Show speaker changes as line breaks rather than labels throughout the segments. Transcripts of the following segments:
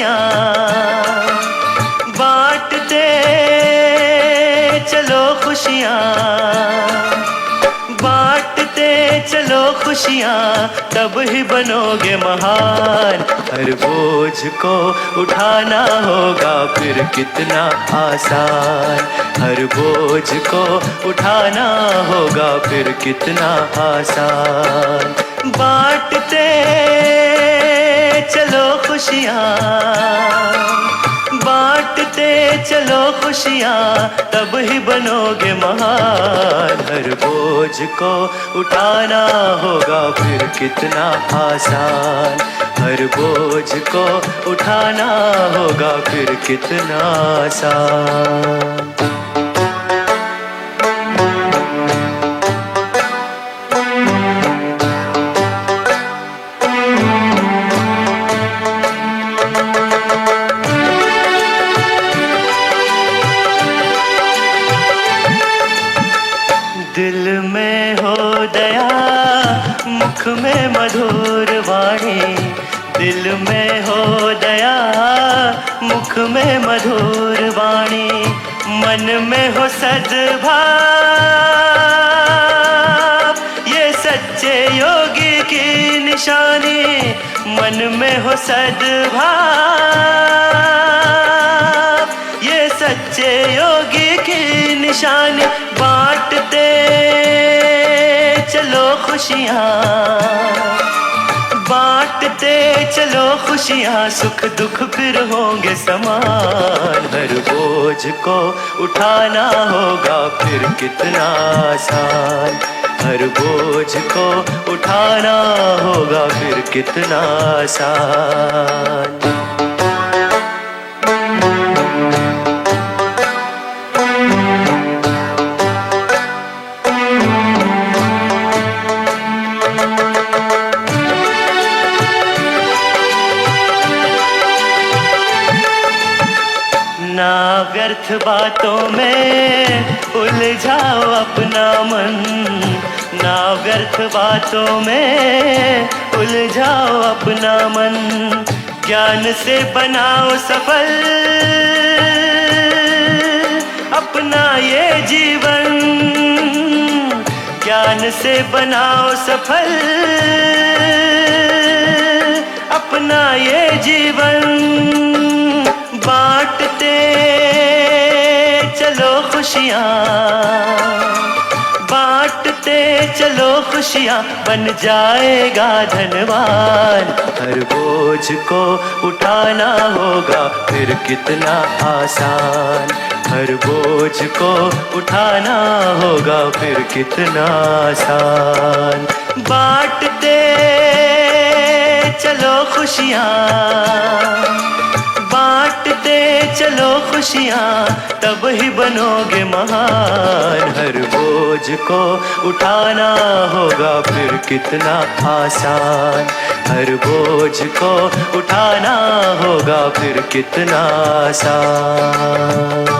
खुशियाँ, बांटते चलो खुशियाँ, बांटते चलो खुशियाँ, तब ही बनोगे महान। हर बोझ को उठाना होगा फिर कितना आसान, हर बोझ को उठाना होगा फिर कितना आसान। बांटते चलो खुशियाँ, बांटते चलो खुशियाँ, तब ही बनोगे महान। हर बोझ को उठाना होगा फिर कितना आसान, हर बोझ को उठाना होगा फिर कितना आसान। दिल में हो दया, मुख में मधुर वाणी, दिल में हो दया, मुख में मधुर वाणी, मन में हो सद्भाव, ये सच्चे योगी की निशानी। मन में हो सद्भाव, ये सच्चे योगी की निशानी। बांटते चलो खुशियाँ, बांटते चलो खुशियाँ, सुख दुख फिर होंगे समान। हर बोझ को उठाना होगा फिर कितना आसान, हर बोझ को उठाना होगा फिर कितना आसान। ना व्यर्थ बातों में उलझाओ अपना मन, ना व्यर्थ बातों में उलझाओ अपना मन। ज्ञान से बनाओ सफल अपना ये जीवन, ज्ञान से बनाओ सफल अपना ये जीवन। बांटते चलो खुशियाँ, बांटते चलो खुशियाँ, बन जाएगा धनवान। हर बोझ को उठाना होगा फिर कितना आसान, हर बोझ को उठाना होगा फिर कितना आसान। बांटते चलो खुशियाँ, बांटते चलो खुशियाँ, तब ही बनोगे महान। हर बोझ को उठाना होगा फिर कितना आसान, हर बोझ को उठाना होगा फिर कितना आसान।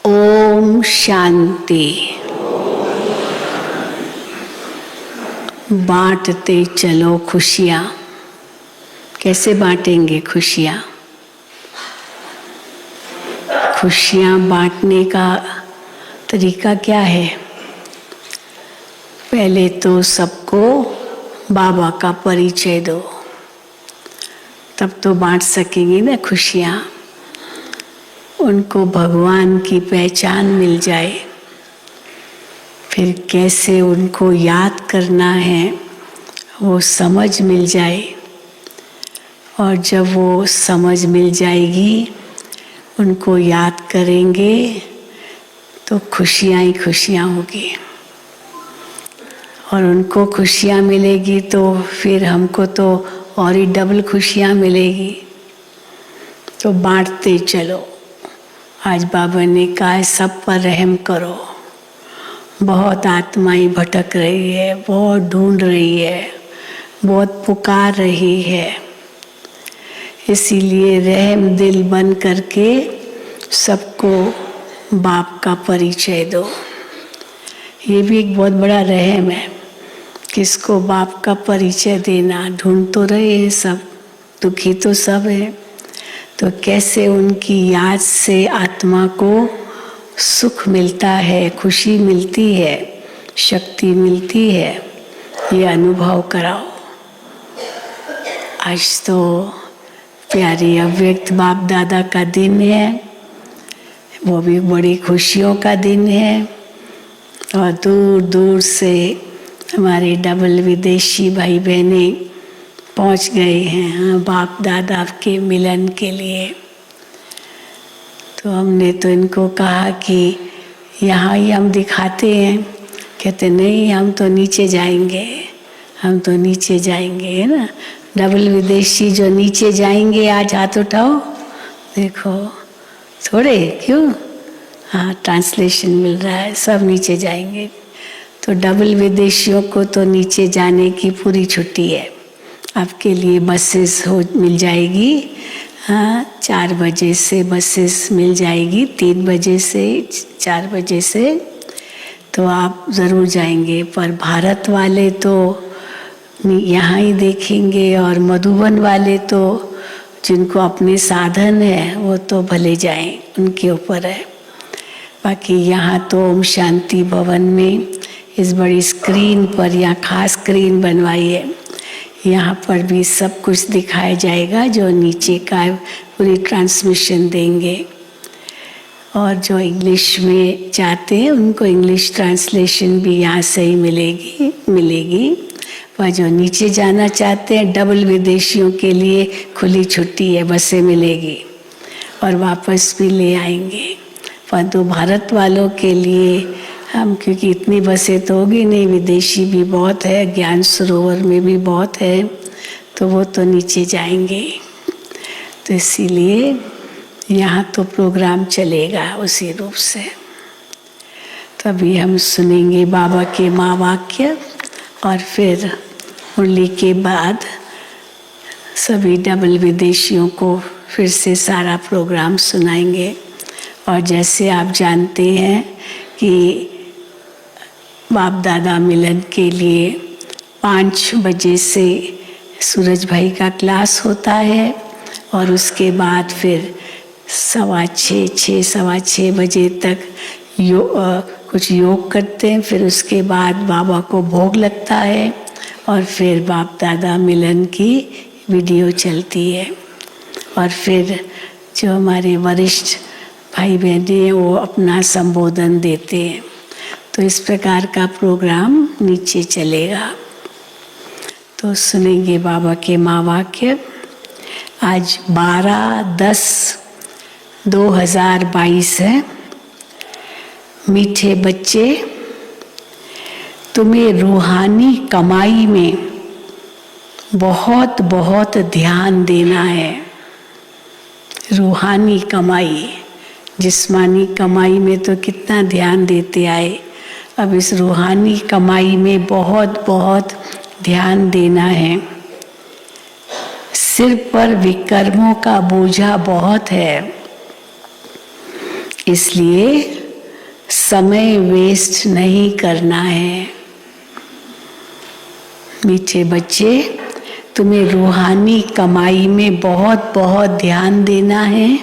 ओम शांति। बांटते चलो खुशियाँ। कैसे बांटेंगे खुशियाँ? खुशियाँ बांटने का तरीका क्या है? पहले तो सबको बाबा का परिचय दो, तब तो बांट सकेंगे ना खुशियाँ। उनको भगवान की पहचान मिल जाए, फिर कैसे उनको याद करना है वो समझ मिल जाए, और जब वो समझ मिल जाएगी, उनको याद करेंगे तो खुशियाँ ही खुशियाँ होगी। और उनको खुशियाँ मिलेगी तो फिर हमको तो और ही डबल खुशियाँ मिलेगी। तो बांटते चलो। आज बाबा ने कहा सब पर रहम करो। बहुत आत्माएं भटक रही है, बहुत ढूंढ रही है, बहुत पुकार रही है। इसीलिए रहम दिल बन करके सबको बाप का परिचय दो। ये भी एक बहुत बड़ा रहम है, किसको बाप का परिचय देना। ढूंढ तो रहे हैं सब, दुखी तो सब है, तो कैसे उनकी याद से आत्मा को सुख मिलता है, खुशी मिलती है, शक्ति मिलती है, ये अनुभव कराओ। आज तो प्यारे अव्यक्त बाप दादा का दिन है, वो भी बड़ी खुशियों का दिन है। और दूर दूर से हमारे डबल विदेशी भाई बहने पहुंच गए हैं बाप दादा के मिलन के लिए। तो हमने तो इनको कहा कि यहाँ ही हम दिखाते हैं। कहते नहीं, हम तो नीचे जाएंगे, हम तो नीचे जाएंगे, है ना। डबल विदेशी जो नीचे जाएंगे, आज हाथ उठाओ। देखो थोड़े, क्यों? हाँ, ट्रांसलेशन मिल रहा है, सब नीचे जाएंगे। तो डबल विदेशियों को तो नीचे जाने की पूरी छुट्टी है। आपके लिए बसेस मिल जाएगी। हाँ, 4 बजे से बसेस मिल जाएगी, 3 बजे से 4 बजे से, तो आप ज़रूर जाएंगे। पर भारत वाले तो यहाँ ही देखेंगे, और मधुबन वाले तो जिनको अपने साधन है वो तो भले जाएं, उनके ऊपर है। बाकी यहाँ तो ओम शांति भवन में इस बड़ी स्क्रीन पर, या खास स्क्रीन बनवाई है, यहाँ पर भी सब कुछ दिखाया जाएगा। जो नीचे का पूरी ट्रांसमिशन देंगे, और जो इंग्लिश में चाहते हैं उनको इंग्लिश ट्रांसलेशन भी यहाँ से ही मिलेगी। वह जो नीचे जाना चाहते हैं, डबल विदेशियों के लिए खुली छुट्टी है, बसें मिलेगी और वापस भी ले आएंगे। परंतु भारत वालों के लिए हम, क्योंकि इतनी बसें तो होगी नहीं, विदेशी भी बहुत है, ज्ञान सरोवर में भी बहुत है, तो वो तो नीचे जाएंगे। तो इसीलिए यहाँ तो प्रोग्राम चलेगा उसी रूप से। तभी हम सुनेंगे बाबा के महावाक्य, और फिर मुरली के बाद सभी डबल विदेशियों को फिर से सारा प्रोग्राम सुनाएंगे। और जैसे आप जानते हैं कि बाप दादा मिलन के लिए 5 बजे से सूरज भाई का क्लास होता है, और उसके बाद फिर 6:15 बजे तक कुछ योग करते हैं। फिर उसके बाद बाबा को भोग लगता है, और फिर बाप दादा मिलन की वीडियो चलती है। और फिर जो हमारे वरिष्ठ भाई बहने हैं वो अपना संबोधन देते हैं। तो इस प्रकार का प्रोग्राम नीचे चलेगा। तो सुनेंगे बाबा के महावाक्य। आज 12/10/2022 है। मीठे बच्चे, तुम्हें रूहानी कमाई में बहुत बहुत ध्यान देना है। रूहानी कमाई, जिस्मानी कमाई में तो कितना ध्यान देते आए, अब इस रूहानी कमाई में बहुत बहुत ध्यान देना है। सिर पर विकर्मों का बोझा बहुत है, इसलिए समय वेस्ट नहीं करना है। मीठे बच्चे, तुम्हें रूहानी कमाई में बहुत बहुत ध्यान देना है।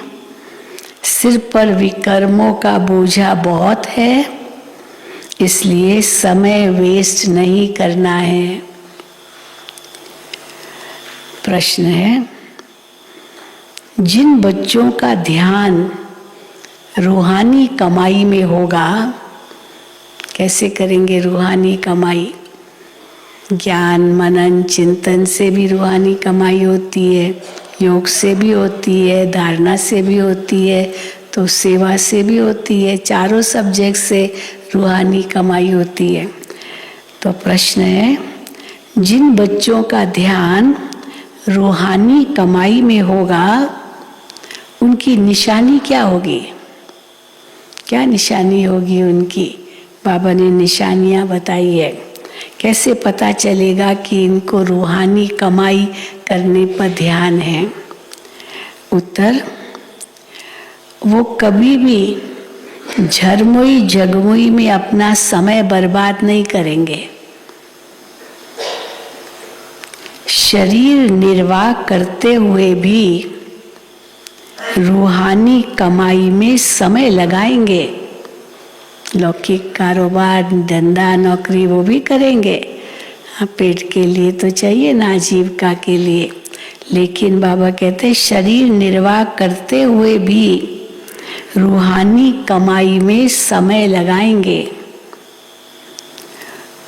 सिर पर विकर्मों का बोझा बहुत है, इसलिए समय वेस्ट नहीं करना है। प्रश्न है, जिन बच्चों का ध्यान रूहानी कमाई में होगा, कैसे करेंगे रूहानी कमाई? ज्ञान मनन चिंतन से भी रूहानी कमाई होती है, योग से भी होती है, धारणा से भी होती है, तो सेवा से भी होती है। चारों सब्जेक्ट से रूहानी कमाई होती है। तो प्रश्न है, जिन बच्चों का ध्यान रूहानी कमाई में होगा, उनकी निशानी क्या होगी? क्या निशानी होगी उनकी? बाबा ने निशानियां बताई है। कैसे पता चलेगा कि इनको रूहानी कमाई करने पर ध्यान है? उत्तर, वो कभी भी झरमुई जगमुई में अपना समय बर्बाद नहीं करेंगे। शरीर निर्वाह करते हुए भी रूहानी कमाई में समय लगाएंगे। लौकिक कारोबार, धंधा, नौकरी वो भी करेंगे। पेट के लिए तो चाहिए ना, आजीविका के लिए। लेकिन बाबा कहते हैं शरीर निर्वाह करते हुए भी रूहानी कमाई में समय लगाएंगे।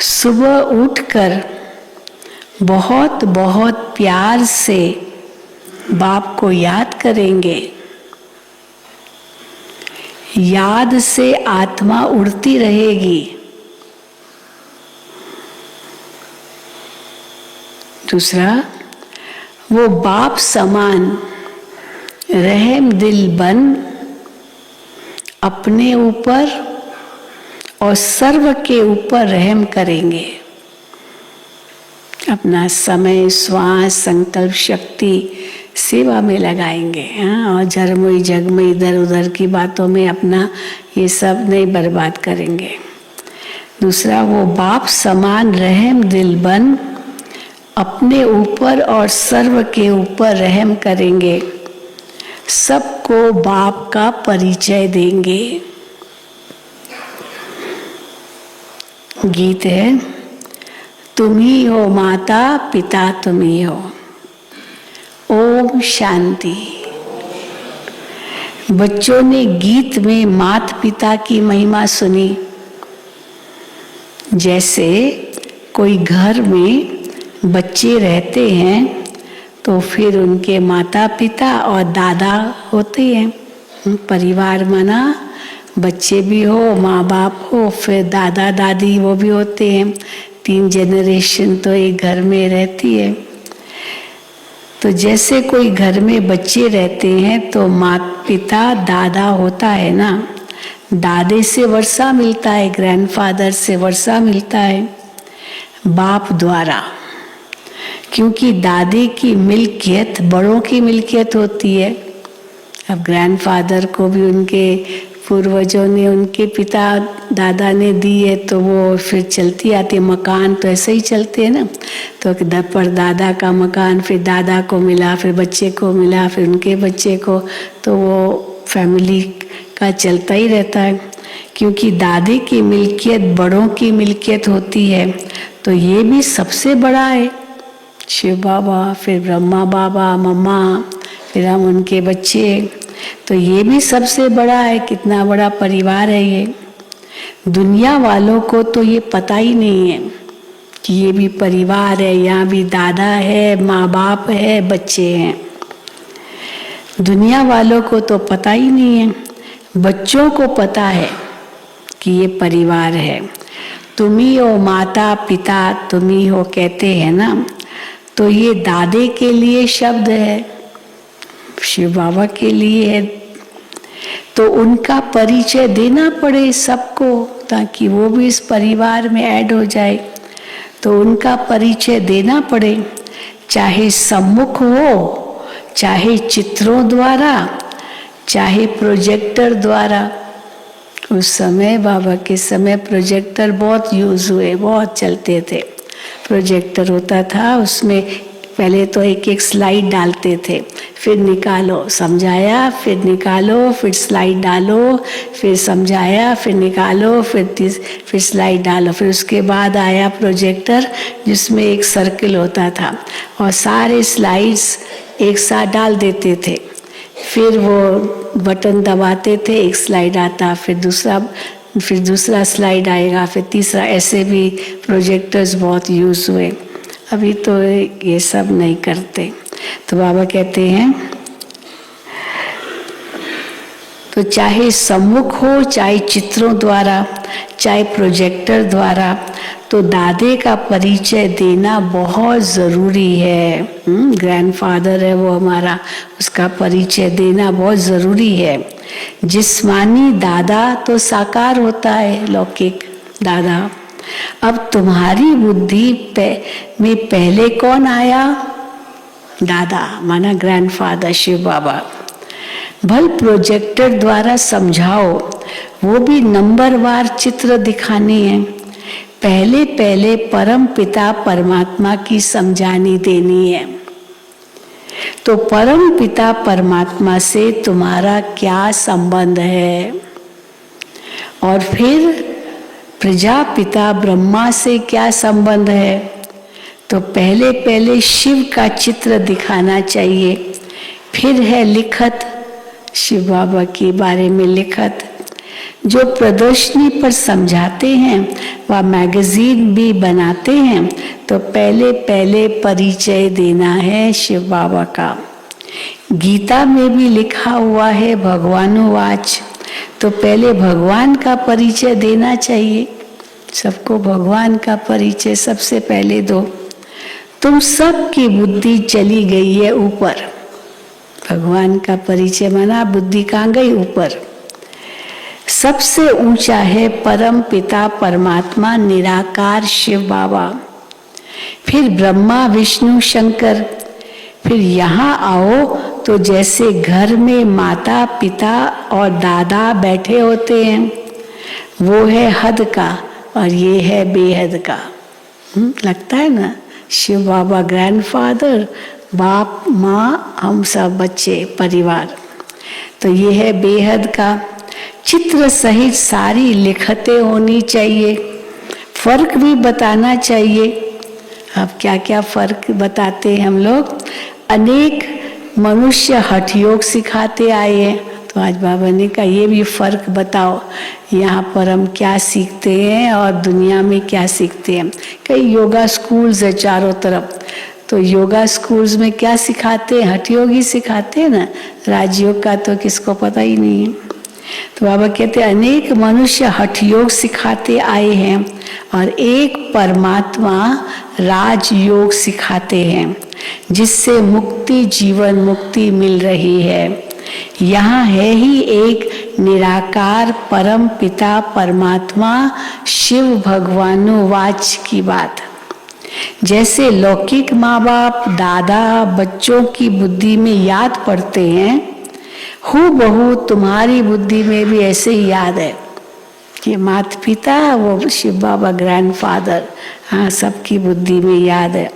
सुबह उठकर बहुत बहुत प्यार से बाप को याद करेंगे। याद से आत्मा उड़ती रहेगी। दूसरा, वो बाप समान रहम दिल बन अपने ऊपर और सर्व के ऊपर रहम करेंगे। अपना समय, श्वास, संकल्प शक्ति सेवा में लगाएंगे। और झरमुई जग में इधर उधर की बातों में अपना ये सब नहीं बर्बाद करेंगे। दूसरा, वो बाप समान रहम दिल बन अपने ऊपर और सर्व के ऊपर रहम करेंगे। सबको बाप का परिचय देंगे। गीत है, तुम ही हो माता पिता, तुम ही हो। ओम शांति। बच्चों ने गीत में माता पिता की महिमा सुनी। जैसे कोई घर में बच्चे रहते हैं तो फिर उनके माता पिता और दादा होते हैं। परिवार माना बच्चे भी हो, माँ बाप हो, फिर दादा दादी वो भी होते हैं। 3 जनरेशन तो एक घर में रहती है। तो जैसे कोई घर में बच्चे रहते हैं तो माता पिता दादा होता है ना। दादे से वर्षा मिलता है, ग्रैंडफादर से वर्षा मिलता है बाप द्वारा, क्योंकि दादे की मिल्कियत बड़ों की मिल्कियत होती है। अब ग्रैंडफादर को भी उनके पूर्वजों ने, उनके पिता दादा ने दी है तो वो फिर चलती आती है। मकान तो ऐसे ही चलते हैं ना। तो पर दादा का मकान फिर दादा को मिला, फिर बच्चे को मिला, फिर उनके बच्चे को, तो वो फैमिली का चलता ही रहता है। क्योंकि दादे की मिल्कियत बड़ों की मिल्कियत होती है, तो ये भी सबसे बड़ा है। शिव बाबा, फिर ब्रह्मा बाबा, मम्मा, फिर हम उनके बच्चे, तो ये भी सबसे बड़ा है। कितना बड़ा परिवार है ये। दुनिया वालों को तो ये पता ही नहीं है कि ये भी परिवार है, यहाँ भी दादा है, माँ बाप है, बच्चे हैं। दुनिया वालों को तो पता ही नहीं है। बच्चों को पता है कि ये परिवार है। तुम ही हो माता पिता, तुम ही हो कहते हैं ना। तो ये दादे के लिए शब्द है, शिव बाबा के लिए है। तो उनका परिचय देना पड़े सबको, ताकि वो भी इस परिवार में ऐड हो जाए। तो उनका परिचय देना पड़े, चाहे सम्मुख हो, चाहे चित्रों द्वारा, चाहे प्रोजेक्टर द्वारा। उस समय, बाबा के समय, प्रोजेक्टर बहुत यूज हुए, बहुत चलते थे। प्रोजेक्टर होता था, उसमें पहले तो एक एक स्लाइड डालते थे, फिर निकालो, समझाया, फिर निकालो, फिर स्लाइड डालो, फिर समझाया, फिर निकालो, फिर स्लाइड डालो। फिर उसके बाद आया प्रोजेक्टर जिसमें एक सर्कल होता था और सारे स्लाइड्स एक साथ डाल देते थे। फिर वो बटन दबाते थे, एक स्लाइड आता, फिर दूसरा स्लाइड आएगा, फिर तीसरा, ऐसे भी प्रोजेक्टर्स बहुत यूज़ हुए। अभी तो ये सब नहीं करते। तो बाबा कहते हैं तो चाहे सम्मुख हो, चाहे चित्रों द्वारा, चाहे प्रोजेक्टर द्वारा, तो दादे का परिचय देना बहुत ज़रूरी है। ग्रैंडफादर है वो हमारा, उसका परिचय देना बहुत ज़रूरी है। जिस्मानी दादा तो साकार होता है, लौकिक दादा। अब तुम्हारी बुद्धि में पहले कौन आया? दादा, माना ग्रैंडफादर शिव बाबा। भल प्रोजेक्टर द्वारा समझाओ, वो भी नंबरवार चित्र दिखाने हैं। पहले पहले परम पिता परमात्मा की समझानी देनी है। तो परम पिता परमात्मा से तुम्हारा क्या संबंध है, और फिर प्रजापिता ब्रह्मा से क्या संबंध है? तो पहले पहले शिव का चित्र दिखाना चाहिए, फिर है लिखत, शिव बाबा के बारे में लिखत। जो प्रदर्शनी पर समझाते हैं वह मैगजीन भी बनाते हैं, तो पहले पहले परिचय देना है शिव बाबा का। गीता में भी लिखा हुआ है भगवानुवाच, तो पहले भगवान का परिचय देना चाहिए। सबको भगवान का परिचय सबसे पहले दो। तुम सबकी बुद्धि चली गई है ऊपर। भगवान का परिचय माना बुद्धि कहाँ गई? ऊपर। सबसे ऊंचा है परम पिता परमात्मा निराकार शिव बाबा, फिर ब्रह्मा विष्णु शंकर। फिर यहाँ आओ तो जैसे घर में माता पिता और दादा बैठे होते हैं, वो है हद का और ये है बेहद का। लगता है ना? शिव बाबा ग्रैंडफादर, बाप माँ, हम सब बच्चे, परिवार। तो ये है बेहद का। चित्र सहित सारी लिखतें होनी चाहिए, फर्क भी बताना चाहिए। अब क्या क्या फर्क बताते हैं हम लोग? अनेक मनुष्य हठ योग सिखाते आए हैं, तो आज बाबा ने कहा ये भी फर्क बताओ, यहाँ पर हम क्या सीखते हैं और दुनिया में क्या सीखते हैं। कई योगा स्कूल्स है चारों तरफ, तो योगा स्कूल्स में क्या सिखाते हैं? हठ योग ही सिखाते हैं ना, राजयोग का तो किसको पता ही नहीं है। तो बाबा कहते हैं अनेक मनुष्य हठ योग सिखाते आए हैं और एक परमात्मा राजयोग सिखाते हैं, जिससे मुक्ति, जीवन मुक्ति मिल रही है। यहाँ है ही एक निराकार परम पिता परमात्मा शिव भगवानुवाच की बात। जैसे लौकिक माँ बाप दादा बच्चों की बुद्धि में याद पड़ते हैं, हूबहू तुम्हारी बुद्धि में भी ऐसे ही याद है कि माता पिता, वो शिव बाबा ग्रैंडफादर, हाँ सबकी बुद्धि में याद है।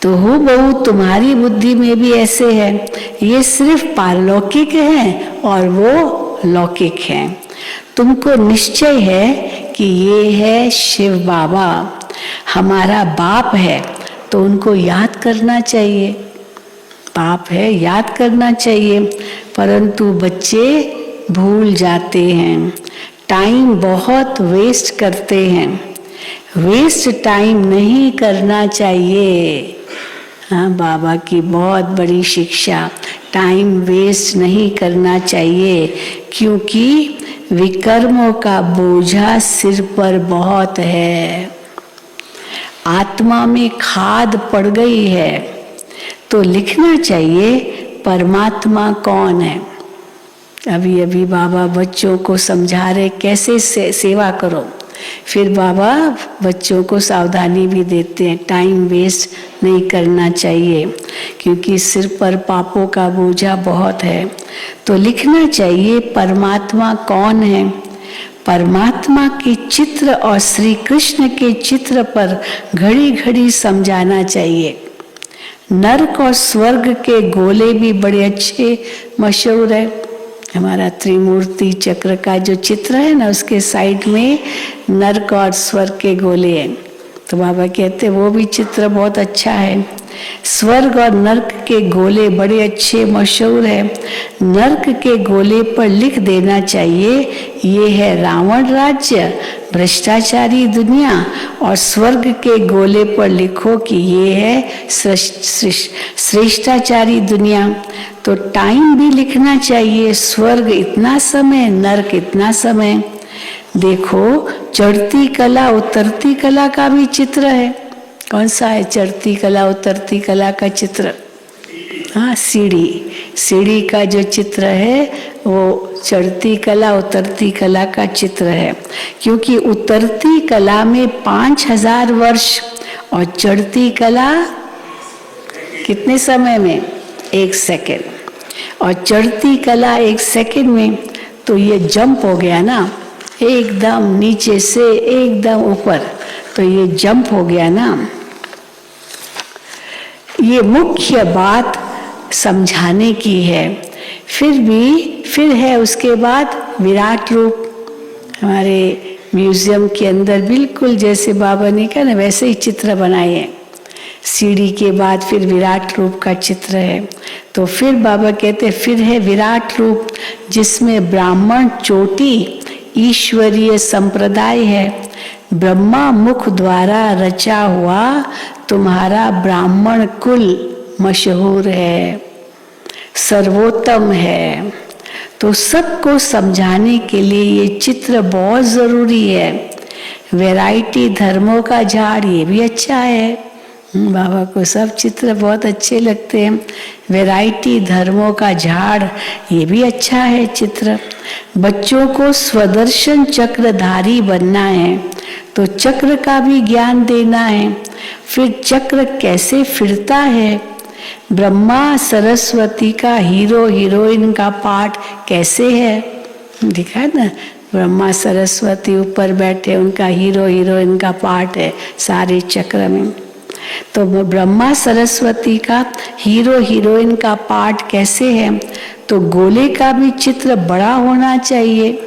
तो हूबहू तुम्हारी बुद्धि में भी ऐसे है। ये सिर्फ पारलौकिक है और वो लौकिक है। तुमको निश्चय है कि ये है शिव बाबा, हमारा बाप है, तो उनको याद करना चाहिए। बाप है, याद करना चाहिए, परंतु बच्चे भूल जाते हैं, टाइम बहुत वेस्ट करते हैं। वेस्ट टाइम नहीं करना चाहिए। हाँ, बाबा की बहुत बड़ी शिक्षा, टाइम वेस्ट नहीं करना चाहिए, क्योंकि विकर्मों का बोझा सिर पर बहुत है। आत्मा में खाद पड़ गई है, तो लिखना चाहिए परमात्मा कौन है। अभी अभी बाबा बच्चों को समझा रहे कैसे सेवा करो, फिर बाबा बच्चों को सावधानी भी देते हैं, टाइम वेस्ट नहीं करना चाहिए, क्योंकि सिर पर पापों का बोझा बहुत है। तो लिखना चाहिए परमात्मा कौन है। परमात्मा के चित्र और श्री कृष्ण के चित्र पर घड़ी घड़ी समझाना चाहिए। नरक और स्वर्ग के गोले भी बड़े अच्छे मशहूर है। हमारा त्रिमूर्ति चक्र का जो चित्र है ना, उसके साइड में नरक और स्वर्ग के गोले हैं। तो बाबा कहते वो भी चित्र बहुत अच्छा है। स्वर्ग और नरक के गोले बड़े अच्छे मशहूर है। नरक के गोले पर लिख देना चाहिए ये है रावण राज्य, भ्रष्टाचारी दुनिया, और स्वर्ग के गोले पर लिखो कि ये है श्रेष्ठाचारी दुनिया। तो टाइम भी लिखना चाहिए, स्वर्ग इतना समय, नरक इतना समय। देखो चढ़ती कला उतरती कला का भी चित्र है। कौन सा है चढ़ती कला उतरती कला का चित्र? हाँ, सीढ़ी का जो चित्र है वो चढ़ती कला उतरती कला का चित्र है। क्योंकि उतरती कला में 5000 वर्ष और चढ़ती कला कितने समय में? 1 सेकेंड। और चढ़ती कला 1 सेकेंड में, तो ये जंप हो गया ना, एकदम नीचे से एकदम ऊपर, तो ये जंप हो गया ना। ये मुख्य बात समझाने की है। फिर है उसके बाद विराट रूप। हमारे म्यूजियम के अंदर बिल्कुल जैसे बाबा ने कहा ना, वैसे ही चित्र बनाए हैं। सीढ़ी के बाद फिर विराट रूप का चित्र है। तो फिर बाबा कहते फिर है विराट रूप, जिसमें ब्राह्मण चोटी ईश्वरीय संप्रदाय है। ब्रह्मा मुख द्वारा रचा हुआ तुम्हारा ब्राह्मण कुल मशहूर है, सर्वोत्तम है। तो सबको समझाने के लिए ये चित्र बहुत जरूरी है। वैरायटी धर्मों का झाड़, ये भी अच्छा है। बाबा को सब चित्र बहुत अच्छे लगते हैं। वैरायटी धर्मों का झाड़, ये भी अच्छा है चित्र। बच्चों को स्वदर्शन चक्रधारी बनना है, तो चक्र का भी ज्ञान देना है। फिर चक्र कैसे फिरता है, ब्रह्मा सरस्वती का हीरो हीरोइन का पाठ कैसे है, दिखा है ना, ब्रह्मा सरस्वती ऊपर बैठे, उनका हीरो हीरोइन का पाठ है सारे चक्र में। तो ब्रह्मा सरस्वती का हीरो हीरोइन का पाठ कैसे है, तो गोले का भी चित्र बड़ा होना चाहिए।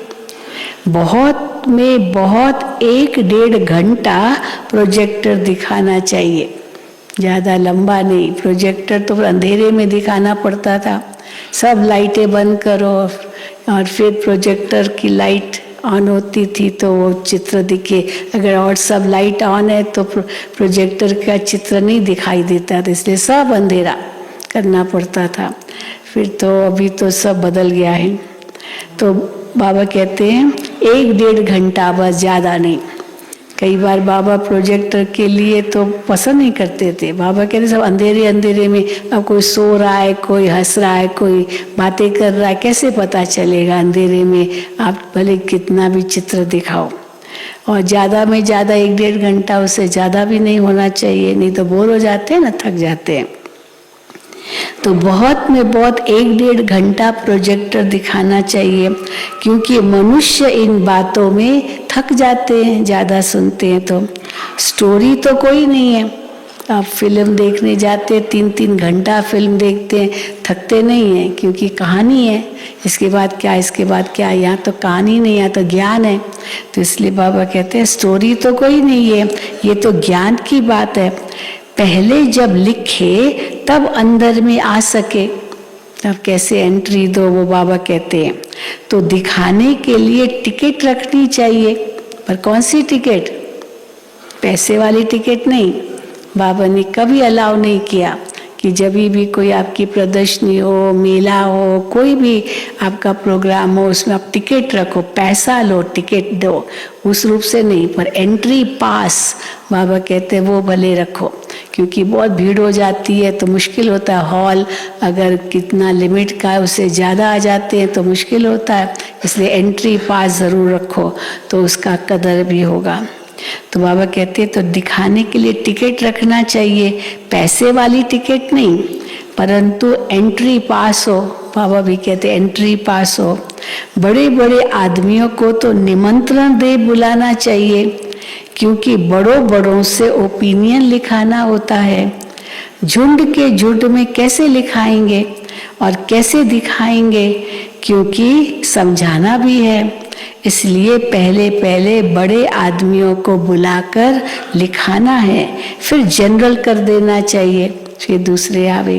बहुत 1-1.5 घंटा प्रोजेक्टर दिखाना चाहिए, ज़्यादा लंबा नहीं। प्रोजेक्टर तो अंधेरे में दिखाना पड़ता था, सब लाइटें बंद करो और फिर प्रोजेक्टर की लाइट ऑन होती थी तो वो चित्र दिखे। अगर और सब लाइट ऑन है तो प्रोजेक्टर का चित्र नहीं दिखाई देता था, इसलिए सब अंधेरा करना पड़ता था। फिर तो अभी तो सब बदल गया है। तो बाबा कहते हैं 1-1.5 घंटा, बस ज़्यादा नहीं। कई बार बाबा प्रोजेक्टर के लिए तो पसंद नहीं करते थे। बाबा कहते सब अंधेरे अंधेरे में, अब कोई सो रहा है, कोई हंस रहा है, कोई बातें कर रहा है, कैसे पता चलेगा अंधेरे में? आप भले कितना भी चित्र दिखाओ। और ज़्यादा में ज़्यादा 1-1.5 घंटा, उससे ज़्यादा भी नहीं होना चाहिए, नहीं तो बोर हो जाते हैं ना, थक जाते हैं। तो बहुत में बहुत 1-1.5 घंटा प्रोजेक्टर दिखाना चाहिए, क्योंकि मनुष्य इन बातों में थक जाते हैं, ज़्यादा सुनते हैं। तो स्टोरी तो कोई नहीं है। आप फिल्म देखने जाते हैं, 3-3 घंटा फिल्म देखते हैं, थकते नहीं हैं, क्योंकि कहानी है। इसके बाद क्या, इसके बाद क्या, यहाँ तो कहानी नहीं, यहाँ तो ज्ञान है। तो इसलिए बाबा कहते हैं स्टोरी तो कोई नहीं है, ये तो ज्ञान की बात है। पहले जब लिखे तब अंदर में आ सके, तब कैसे एंट्री दो, वो बाबा कहते हैं। तो दिखाने के लिए टिकट रखनी चाहिए, पर कौन सी टिकट? पैसे वाली टिकट नहीं। बाबा ने कभी अलाउ नहीं किया कि जब भी कोई आपकी प्रदर्शनी हो, मेला हो, कोई भी आपका प्रोग्राम हो, उसमें आप टिकट रखो, पैसा लो, टिकट दो, उस रूप से नहीं। पर एंट्री पास बाबा कहते हैं वो भले रखो, क्योंकि बहुत भीड़ हो जाती है तो मुश्किल होता है। हॉल अगर कितना लिमिट का है, उससे ज़्यादा आ जाते हैं तो मुश्किल होता है। इसलिए एंट्री पास ज़रूर रखो, तो उसका कदर भी होगा। तो बाबा कहते हैं तो दिखाने के लिए टिकट रखना चाहिए, पैसे वाली टिकट नहीं, परंतु एंट्री पास हो। बाबा भी कहते हैं एंट्री पास हो। बड़े बड़े आदमियों को तो निमंत्रण दे बुलाना चाहिए, क्योंकि बड़ों बड़ों से ओपिनियन लिखाना होता है। झुंड के झुंड में कैसे लिखाएंगे और कैसे दिखाएंगे, क्योंकि समझाना भी है। इसलिए पहले पहले बड़े आदमियों को बुलाकर लिखाना है, फिर जनरल कर देना चाहिए, फिर दूसरे आवे।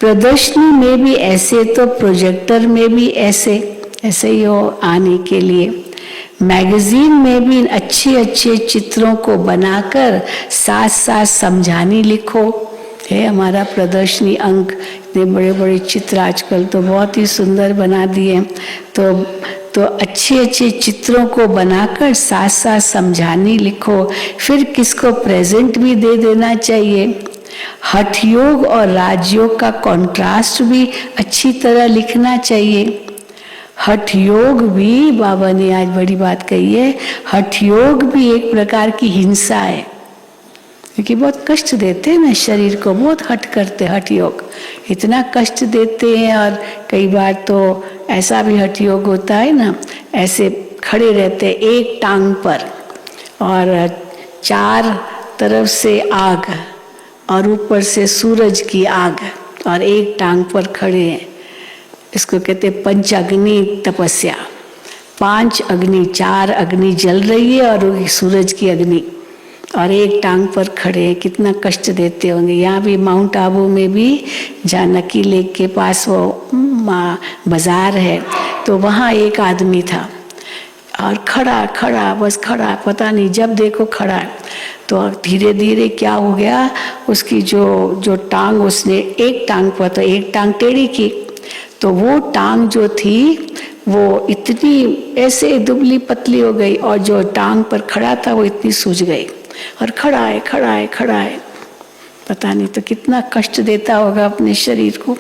प्रदर्शनी में भी ऐसे, तो प्रोजेक्टर में भी ऐसे ही हो आने के लिए। मैगजीन में भी अच्छे अच्छे चित्रों को बनाकर साथ साथ समझानी लिखो। है हमारा प्रदर्शनी अंक, इतने बड़े बड़े चित्र आजकल तो बहुत ही सुंदर बना दिए। तो अच्छे अच्छे चित्रों को बनाकर साथ साथ समझानी लिखो, फिर किसको प्रेजेंट भी दे देना चाहिए। हठ योग और राजयोग का कॉन्ट्रास्ट भी अच्छी तरह लिखना चाहिए। हठ योग भी, बाबा ने आज बड़ी बात कही है, हठ योग भी एक प्रकार की हिंसा है, क्योंकि बहुत कष्ट देते हैं ना शरीर को, बहुत हठ करते। हठ योग इतना कष्ट देते हैं, और कई बार तो ऐसा भी हठ योग होता है ना, ऐसे खड़े रहते एक टांग पर और चार तरफ से आग और ऊपर से सूरज की आग, और एक टांग पर खड़े हैं। इसको कहते पंच अग्नि तपस्या। 5 अग्नि, 4 अग्नि जल रही है और सूरज की अग्नि, और एक टांग पर खड़े हैं। कितना कष्ट देते होंगे। यहाँ भी माउंट आबू में भी जानकी लेक के पास वो बाजार है, तो वहाँ एक आदमी था और खड़ा बस खड़ा, पता नहीं जब देखो खड़ा। तो धीरे धीरे क्या हो गया, उसकी जो टांग, उसने एक टांग पर, तो एक टांग टेढ़ी की, तो वो टांग जो थी वो इतनी ऐसे दुबली पतली हो गई, और जो टांग पर खड़ा था वो इतनी सूज गई। और खड़ा है, पता नहीं तो कितना कष्ट देता होगा अपने शरीर को।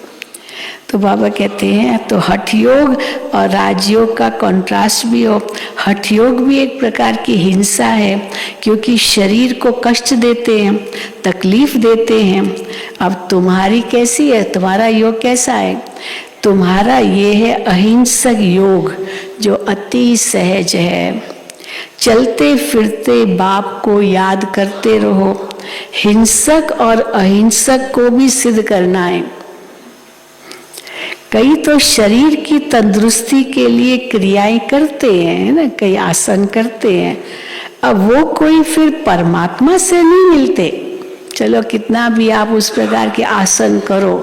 तो बाबा कहते हैं तो हठ योग और राजयोग का कॉन्ट्रास्ट भी हो। हठ योग भी एक प्रकार की हिंसा है, क्योंकि शरीर को कष्ट देते हैं, तकलीफ देते हैं। अब तुम्हारी कैसी है, तुम्हारा योग कैसा है? तुम्हारा ये है अहिंसक योग, जो अति सहज है। चलते फिरते बाप को याद करते रहो। हिंसक और अहिंसक को भी सिद्ध करना है। कई तो शरीर की तंदुरुस्ती के लिए क्रियाएं करते हैं ना, कई आसन करते हैं। अब वो कोई फिर परमात्मा से नहीं मिलते। चलो कितना भी आप उस प्रकार के आसन करो,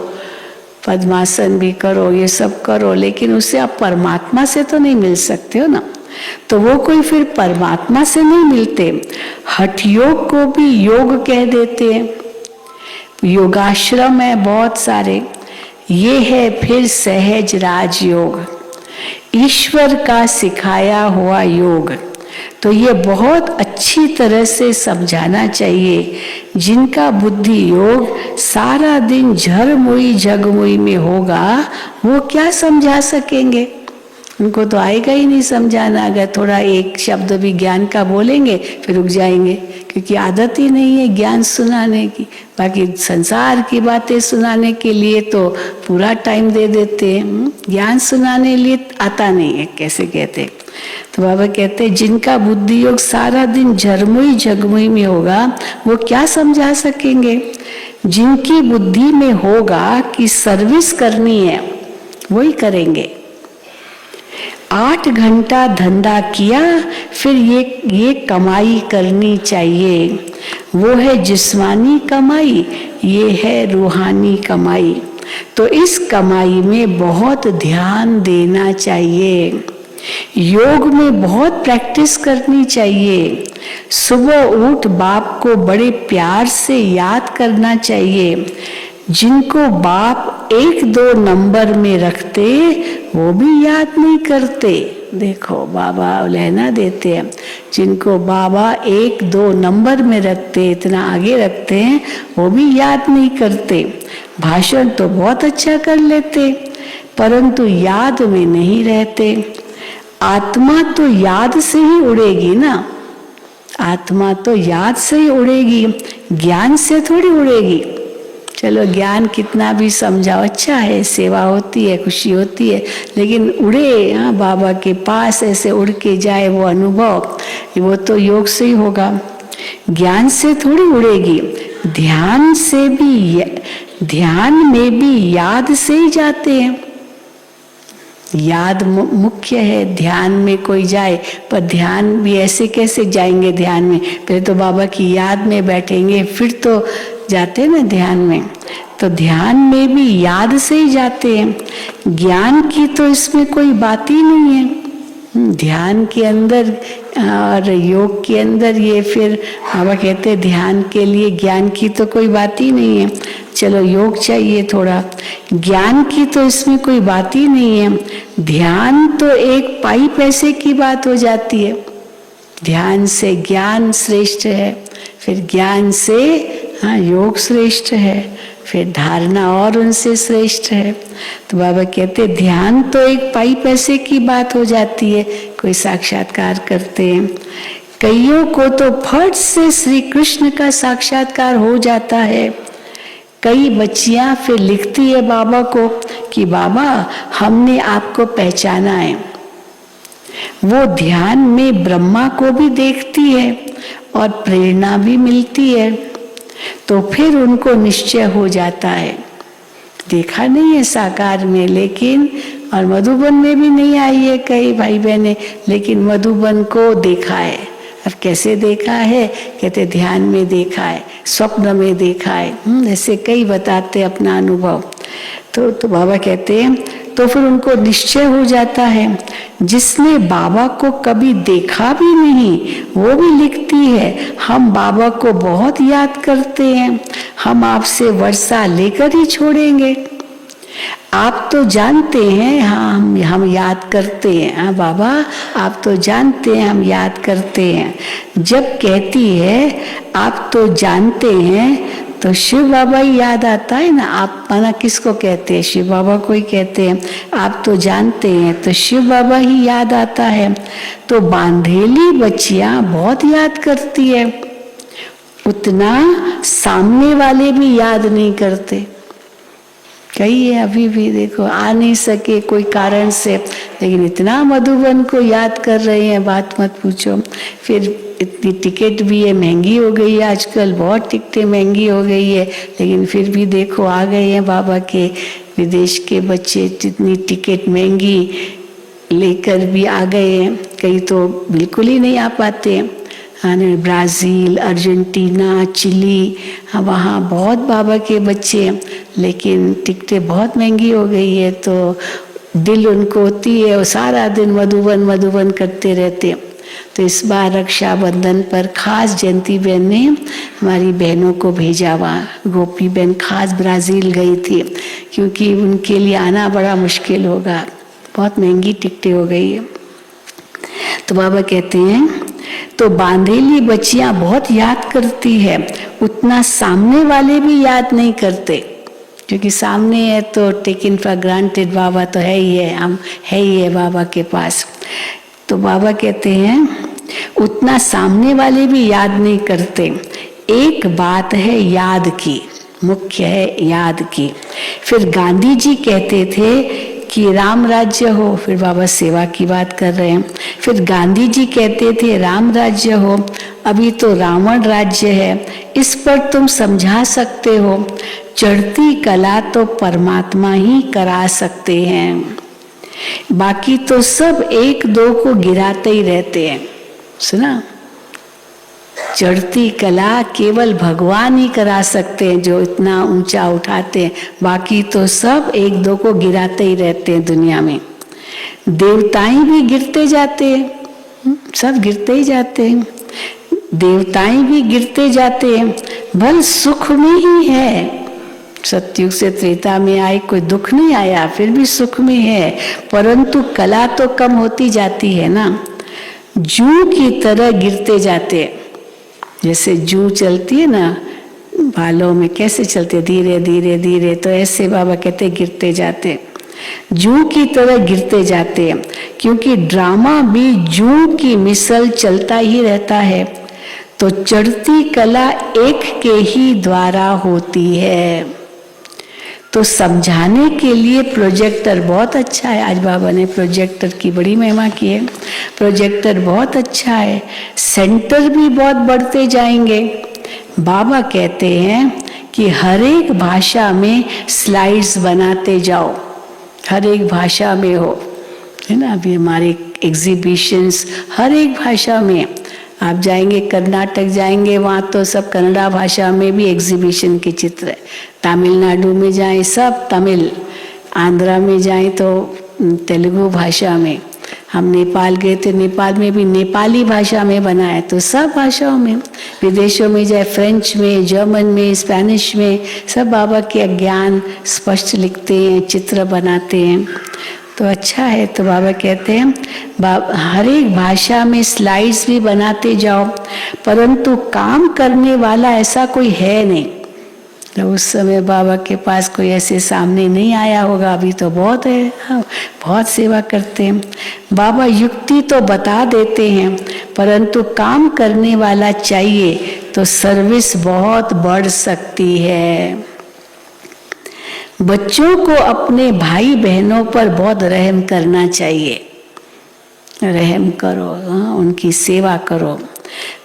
पद्मासन भी करो, ये सब करो, लेकिन उससे आप परमात्मा से तो नहीं मिल सकते हो ना। तो वो कोई फिर परमात्मा से नहीं मिलते। हठ योग को भी योग कह देते हैं। योगाश्रम है बहुत सारे। ये है फिर सहज राजयोग, ईश्वर का सिखाया हुआ योग। तो ये बहुत अच्छी तरह से समझाना चाहिए। जिनका बुद्धि योग सारा दिन झरमुई झगमुई में होगा, वो क्या समझा सकेंगे? उनको तो आएगा ही नहीं समझाना। अगर थोड़ा एक शब्द भी ज्ञान का बोलेंगे फिर रुक जाएंगे, क्योंकि आदत ही नहीं है ज्ञान सुनाने की। बाकी संसार की बातें सुनाने के लिए तो पूरा टाइम दे देते हैं, ज्ञान सुनाने लिए आता नहीं है, कैसे कहते। तो बाबा कहते हैं जिनका बुद्धि योग सारा दिन झरमुई झगमुई में होगा, वो क्या समझा सकेंगे? जिनकी बुद्धि में होगा कि सर्विस करनी है, वही करेंगे। 8 घंटा धंधा किया, फिर ये कमाई करनी चाहिए। वो है जिस्मानी कमाई, ये है रूहानी कमाई। तो इस कमाई में बहुत ध्यान देना चाहिए। योग में बहुत प्रैक्टिस करनी चाहिए। सुबह उठ बाप को बड़े प्यार से याद करना चाहिए। जिनको बाप 1-2 नंबर में रखते, वो भी याद नहीं करते। देखो बाबा लहना देते हैं, जिनको बाबा 1-2 नंबर में रखते, इतना आगे रखते हैं, वो भी याद नहीं करते। भाषण तो बहुत अच्छा कर लेते, परंतु याद में नहीं रहते। आत्मा तो याद से ही उड़ेगी ना, आत्मा तो याद से ही उड़ेगी, ज्ञान से थोड़ी उड़ेगी। चलो ज्ञान कितना भी समझाओ अच्छा है, सेवा होती है, खुशी होती है, लेकिन उड़े हाँ बाबा के पास ऐसे उड़ के जाए वो अनुभव, वो तो योग से ही होगा, ज्ञान से थोड़ी उड़ेगी। ध्यान से भी, ध्यान में भी याद से ही जाते हैं, याद मुख्य है। ध्यान में कोई जाए, पर ध्यान भी ऐसे कैसे जाएंगे ध्यान में, पहले तो बाबा की याद में बैठेंगे फिर तो जाते हैं ना ध्यान में। तो ध्यान में भी याद से ही जाते हैं, ज्ञान की तो इसमें कोई बात ही नहीं है। ध्यान के अंदर और योग के अंदर ये फिर बाबा कहते हैं ध्यान के लिए ज्ञान की तो कोई बात ही नहीं है। चलो योग चाहिए थोड़ा, ज्ञान की तो इसमें कोई बात ही नहीं है। ध्यान तो एक पाई पैसे की बात हो जाती है। ध्यान से ज्ञान श्रेष्ठ है, फिर ज्ञान से योग श्रेष्ठ है, फिर धारणा और उनसे श्रेष्ठ है। तो बाबा कहते ध्यान तो एक पाई पैसे की बात हो जाती है, कोई साक्षात्कार करते हैं। कईयों को तो फट से श्री कृष्ण का साक्षात्कार हो जाता है। कई बच्चियां फिर लिखती है बाबा को कि बाबा हमने आपको पहचाना है। वो ध्यान में ब्रह्मा को भी देखती है और प्रेरणा भी मिलती है, तो फिर उनको निश्चय हो जाता है। देखा नहीं है साकार में, लेकिन और मधुबन में भी नहीं आई है कई भाई बहने, लेकिन मधुबन को देखा है। अब कैसे देखा है, कहते ध्यान में देखा है, स्वप्न में देखा है, ऐसे कई बताते अपना अनुभव। तो बाबा कहते हैं तो फिर उनको निश्चय हो जाता है। जिसने बाबा को कभी देखा भी नहीं वो भी लिखती है, हम बाबा को बहुत याद करते हैं, हम आपसे वर्षा लेकर ही छोड़ेंगे। आप तो जानते हैं हाँ हम याद करते हैं, हाँ बाबा आप तो जानते हैं हम याद करते हैं। जब कहती है आप तो जानते हैं तो शिव बाबा ही याद आता है ना। आप माना किसको कहते हैं, शिव बाबा को ही कहते हैं। आप तो जानते हैं तो शिव बाबा ही याद आता है। तो बांधेली बच्चियां बहुत याद करती है, उतना सामने वाले भी याद नहीं करते। कई है अभी भी देखो आ नहीं सके कोई कारण से, लेकिन इतना मधुबन को याद कर रहे हैं बात मत पूछो। फिर इतनी टिकट भी है, महंगी हो गई है आजकल, बहुत टिकटें महंगी हो गई है, लेकिन फिर भी देखो आ गए हैं बाबा के विदेश के बच्चे, इतनी टिकट महंगी लेकर भी आ गए हैं। कई तो बिल्कुल ही नहीं आ पाते, ब्राज़ील, अर्जेंटीना, चिली, वहाँ बहुत बाबा के बच्चे, लेकिन टिकटें बहुत महंगी हो गई है। तो दिल उनको होती है और सारा दिन मधुबन मधुबन करते रहते। तो इस बार रक्षाबंधन पर खास जयंती बहन ने हमारी बहनों को भेजा, वहाँ गोपी बहन खास ब्राज़ील गई थी, क्योंकि उनके लिए आना बड़ा मुश्किल होगा, बहुत महंगी टिकटें हो गई है। तो बाबा कहते हैं तो बांधेली बच्चियां बहुत याद करती है, उतना सामने वाले भी याद नहीं करते, क्योंकि सामने है तो टेकन फॉर ग्रांटेड, बाबा तो है ही है, हम है ही है बाबा के पास। तो बाबा कहते हैं उतना सामने वाले भी याद नहीं करते। एक बात है याद की, मुख्य है याद की। फिर गांधी जी कहते थे कि राम राज्य हो, फिर बाबा सेवा की बात कर रहे हैं। फिर गांधी जी कहते थे राम राज्य हो, अभी तो रावण राज्य है, इस पर तुम समझा सकते हो। चढ़ती कला तो परमात्मा ही करा सकते हैं, बाकी तो सब एक दो को गिराते ही रहते हैं। सुना, चढ़ती कला केवल भगवान ही करा सकते हैं, जो इतना ऊंचा उठाते हैं, बाकी तो सब एक दो को गिराते ही रहते हैं दुनिया में। देवताएं भी गिरते जाते हैं, सब गिरते ही जाते हैं, देवताएं भी गिरते जाते हैं, बल सुख में ही है। सतयुग से त्रेता में आए कोई दुख नहीं आया, फिर भी सुख में है, परंतु कला तो कम होती जाती है ना। जू की तरह गिरते जाते हैं, जैसे जू चलती है ना बालों में, कैसे चलते धीरे धीरे धीरे, तो ऐसे बाबा कहते गिरते जाते, जू की तरह गिरते जाते हैं। क्योंकि ड्रामा भी जू की मिसल चलता ही रहता है, तो चढ़ती कला एक के ही द्वारा होती है। तो समझाने के लिए प्रोजेक्टर बहुत अच्छा है। आज बाबा ने प्रोजेक्टर की बड़ी महिमा की है। प्रोजेक्टर बहुत अच्छा है, सेंटर भी बहुत बढ़ते जाएंगे। बाबा कहते हैं कि हर एक भाषा में स्लाइड्स बनाते जाओ, हर एक भाषा में हो, है ना। अभी हमारे एग्जीबिशंस हर एक भाषा में, आप जाएंगे कर्नाटक जाएंगे, वहाँ तो सब कन्नड़ा भाषा में भी एग्जीबिशन के चित्र है। तमिलनाडु में जाएं सब तमिल, आंध्रा में जाएं तो तेलुगु भाषा में। हम नेपाल गए थे, नेपाल में भी नेपाली भाषा में बना है। तो सब भाषाओं में, विदेशों में जाए फ्रेंच में, जर्मन में, स्पेनिश में, सब बाबा के ज्ञान स्पष्ट लिखते हैं, चित्र बनाते हैं। तो अच्छा है। तो बाबा कहते हैं हर एक भाषा में स्लाइड्स भी बनाते जाओ, परंतु काम करने वाला ऐसा कोई है नहीं। तो उस समय बाबा के पास कोई ऐसे सामने नहीं आया होगा, अभी तो बहुत है, हाँ, बहुत सेवा करते हैं। बाबा युक्ति तो बता देते हैं, परंतु काम करने वाला चाहिए तो सर्विस बहुत बढ़ सकती है। बच्चों को अपने भाई बहनों पर बहुत रहम करना चाहिए। रहम करो, हाँ, उनकी सेवा करो।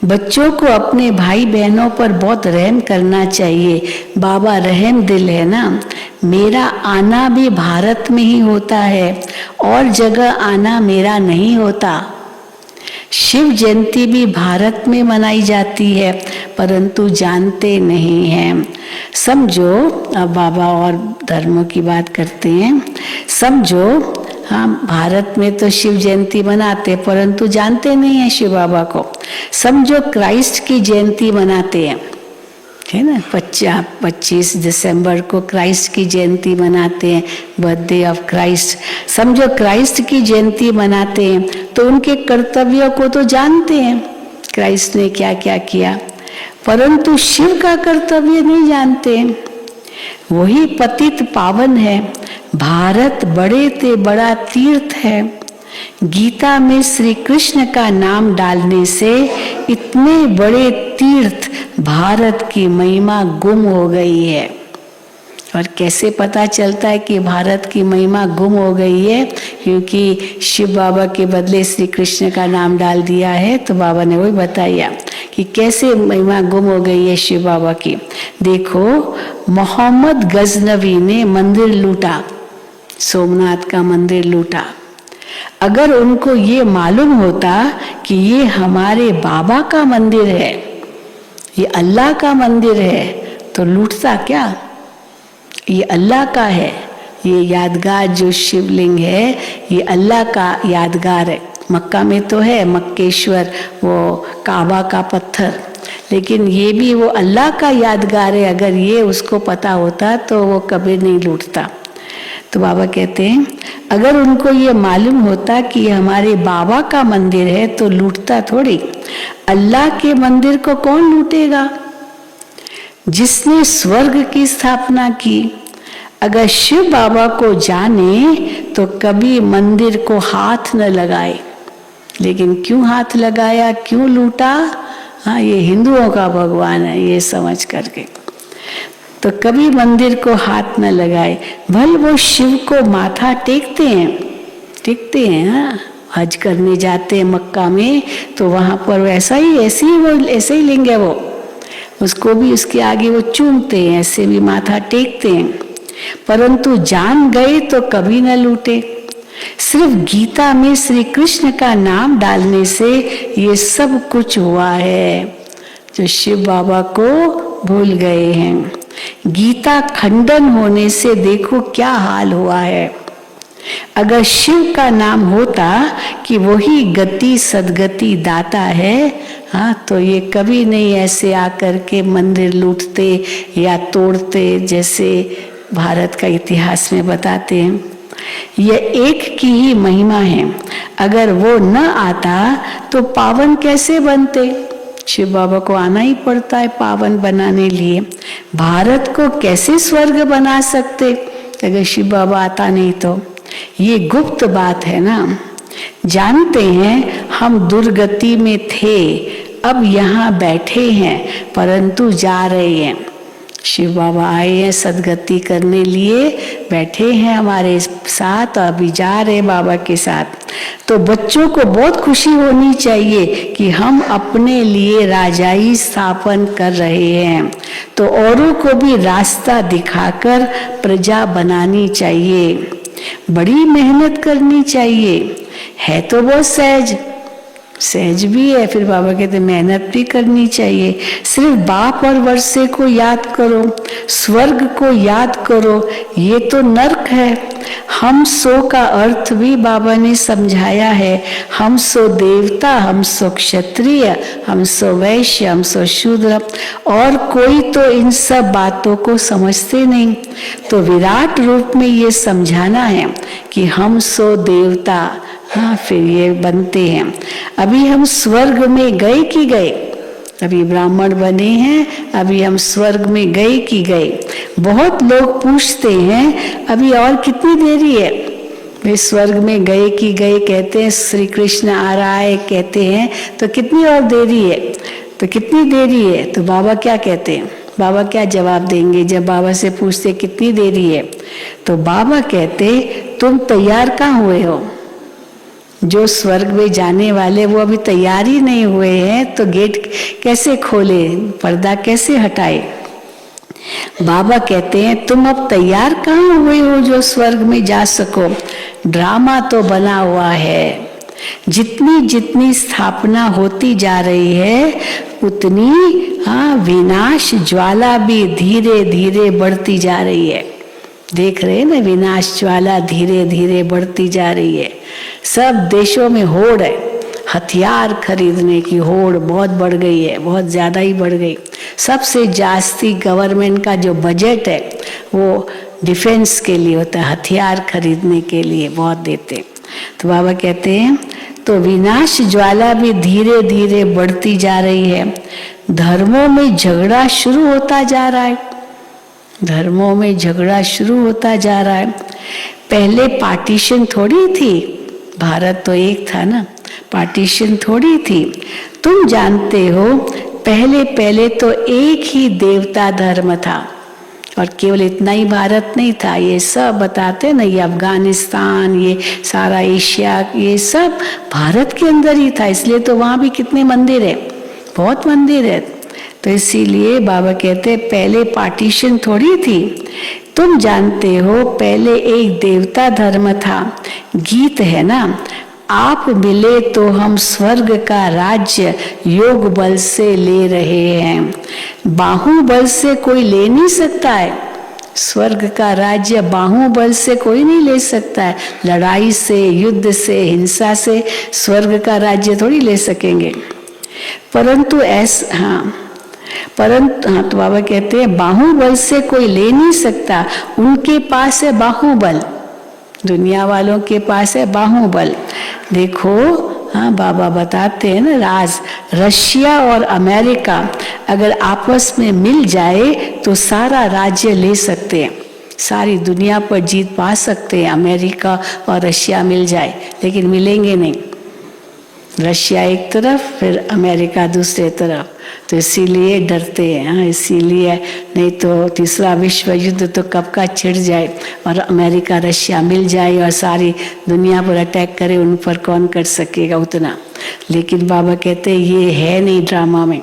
बच्चों को अपने भाई बहनों पर बहुत रहम करना चाहिए। बाबा रहम दिल है ना। मेरा आना भी भारत में ही होता है, और जगह आना मेरा नहीं होता। शिव जयंती भी भारत में मनाई जाती है, परंतु जानते नहीं हैं। समझो, अब बाबा और धर्मों की बात करते हैं। समझो, हम भारत में तो शिव जयंती मनाते, परंतु जानते नहीं हैं शिव बाबा को। समझो क्राइस्ट की जयंती मनाते हैं, है ना। 25 दिसंबर को क्राइस्ट की जयंती मनाते हैं, बर्थडे ऑफ क्राइस्ट। समझो क्राइस्ट की जयंती मनाते हैं, तो उनके कर्तव्यों को तो जानते हैं, क्राइस्ट ने क्या क्या किया, परंतु शिव का कर्तव्य नहीं जानते हैं। वही पतित पावन है। भारत बड़े ते बड़ा तीर्थ है। गीता में श्री कृष्ण का नाम डालने से इतने बड़े तीर्थ भारत की महिमा गुम हो गई है। और कैसे पता चलता है कि भारत की महिमा गुम हो गई है? क्योंकि शिव बाबा के बदले श्री कृष्ण का नाम डाल दिया है। तो बाबा ने वही बताया कि कैसे महिमा गुम हो गई है शिव बाबा की। देखो, मोहम्मद गजनवी ने मंदिर लूटा, सोमनाथ का मंदिर लूटा। अगर उनको ये मालूम होता कि ये हमारे बाबा का मंदिर है, ये अल्लाह का मंदिर है, तो लूटता क्या? ये अल्लाह का है। ये यादगार जो शिवलिंग है, ये अल्लाह का यादगार है। मक्का में तो है मक्केश्वर, वो काबा का पत्थर, लेकिन ये भी वो अल्लाह का यादगार है। अगर ये उसको पता होता तो वो कभी नहीं लूटता। तो बाबा कहते हैं, अगर उनको ये मालूम होता कि ये हमारे बाबा का मंदिर है तो लूटता थोड़ी। अल्लाह के मंदिर को कौन लूटेगा? जिसने स्वर्ग की स्थापना की। अगर शिव बाबा को जाने तो कभी मंदिर को हाथ न लगाए, लेकिन क्यों हाथ लगाया, क्यों लूटा? हाँ, ये हिंदुओं का भगवान है, ये समझ करके तो कभी मंदिर को हाथ न लगाए। भले वो शिव को माथा टेकते हैं, हाँ, हज करने जाते हैं मक्का में, तो वहां पर ऐसे ही लिंग है वो, उसको भी उसके आगे वो चूमते हैं, ऐसे भी माथा टेकते हैं, परंतु जान गए तो कभी न लूटे। सिर्फ गीता में श्री कृष्ण का नाम डालने से ये सब कुछ हुआ है, जो शिव बाबा को भूल गए हैं। गीता खंडन होने से देखो क्या हाल हुआ है। अगर शिव का नाम होता कि वही गति सदगति दाता है, हाँ, तो ये कभी नहीं ऐसे आकर के मंदिर लूटते या तोड़ते, जैसे भारत का इतिहास में बताते हैं। ये एक की ही महिमा है। अगर वो न आता तो पावन कैसे बनते? शिव बाबा को आना ही पड़ता है पावन बनाने लिए। भारत को कैसे स्वर्ग बना सकते अगर शिव बाबा आता नहीं तो? ये गुप्त बात है ना। जानते हैं हम दुर्गति में थे, अब यहाँ बैठे हैं, परंतु जा रहे हैं। शिव बाबा आए हैं सदगति करने लिए, बैठे हैं हमारे साथ और अभी जा रहे बाबा के साथ। तो बच्चों को बहुत खुशी होनी चाहिए कि हम अपने लिए राजाई स्थापन कर रहे हैं, तो औरों को भी रास्ता दिखाकर प्रजा बनानी चाहिए। बड़ी मेहनत करनी चाहिए, है तो बहुत सहज भी है, फिर बाबा कहते मेहनत भी करनी चाहिए। सिर्फ बाप और वर्षे को याद करो, स्वर्ग को याद करो, ये तो नर्क है। हम सो का अर्थ भी बाबा ने समझाया है। हम सो देवता, हम सो क्षत्रिय, हम सो वैश्य, हम सो शूद्र, और कोई तो इन सब बातों को समझते नहीं। तो विराट रूप में ये समझाना है कि हम सो देवता, हाँ फिर ये बनते हैं। अभी हम स्वर्ग में गए कि गए, अभी ब्राह्मण बने हैं, अभी हम स्वर्ग में गए कि गए। बहुत लोग पूछते हैं अभी और कितनी देरी है, वे स्वर्ग में गए कि गए कहते हैं, श्री कृष्ण आ रहा है कहते हैं, तो कितनी और देरी है, तो कितनी देरी है। तो बाबा क्या कहते हैं, बाबा क्या जवाब देंगे जब बाबा से पूछते कितनी देरी है। तो बाबा कहते तुम तैयार कहाँ हुए हो, जो स्वर्ग में जाने वाले वो अभी तैयार ही नहीं हुए हैं, तो गेट कैसे खोले, पर्दा कैसे हटाए। बाबा कहते हैं तुम अब तैयार कहाँ हुए हो जो स्वर्ग में जा सको, ड्रामा तो बना हुआ है। जितनी जितनी स्थापना होती जा रही है उतनी विनाश ज्वाला भी धीरे धीरे बढ़ती जा रही है। देख रहे हैं ना, विनाश ज्वाला धीरे धीरे बढ़ती जा रही है। सब देशों में होड़ है, हथियार खरीदने की होड़ बहुत बढ़ गई है, बहुत ज़्यादा ही बढ़ गई। सबसे जास्ती गवर्नमेंट का जो बजट है वो डिफेंस के लिए होता है, हथियार खरीदने के लिए बहुत देते। तो बाबा कहते हैं तो विनाश ज्वाला भी धीरे धीरे बढ़ती जा रही है। धर्मों में झगड़ा शुरू होता जा रहा है, धर्मों में झगड़ा शुरू होता जा रहा है। पहले पार्टीशन थोड़ी थी, भारत तो एक था ना, पार्टीशन थोड़ी थी। तुम जानते हो पहले पहले तो एक ही देवता धर्म था, और केवल इतना ही भारत नहीं था, ये सब बताते ना, ये अफगानिस्तान, ये सारा एशिया, ये सब भारत के अंदर ही था। इसलिए तो वहाँ भी कितने मंदिर है, बहुत मंदिर है। तो इसीलिए बाबा कहते पहले पार्टीशन थोड़ी थी। तुम जानते हो पहले एक देवता धर्म था। गीत है ना, आप मिले तो हम स्वर्ग का राज्य योग बल से ले रहे हैं। बाहुबल से कोई ले नहीं सकता है, स्वर्ग का राज्य बाहुबल से कोई नहीं ले सकता है। लड़ाई से, युद्ध से, हिंसा से स्वर्ग का राज्य थोड़ी ले सकेंगे। परंतु तो बाबा कहते हैं बाहुबल से कोई ले नहीं सकता, उनके पास है बाहुबल, दुनिया वालों के पास है बाहुबल। देखो बाबा बताते हैं ना राज, रशिया और अमेरिका अगर आपस में मिल जाए तो सारा राज्य ले सकते हैं, सारी दुनिया पर जीत पा सकते हैं। अमेरिका और रशिया मिल जाए, लेकिन मिलेंगे नहीं, रशिया एक तरफ फिर अमेरिका दूसरे तरफ। तो इसीलिए डरते हैं, इसीलिए नहीं तो तीसरा विश्व युद्ध तो कब का छिड़ जाए और अमेरिका रशिया मिल जाए और सारी दुनिया पर अटैक करे, उन पर कौन कर सकेगा उतना। लेकिन बाबा कहते हैं ये है नहीं ड्रामा में।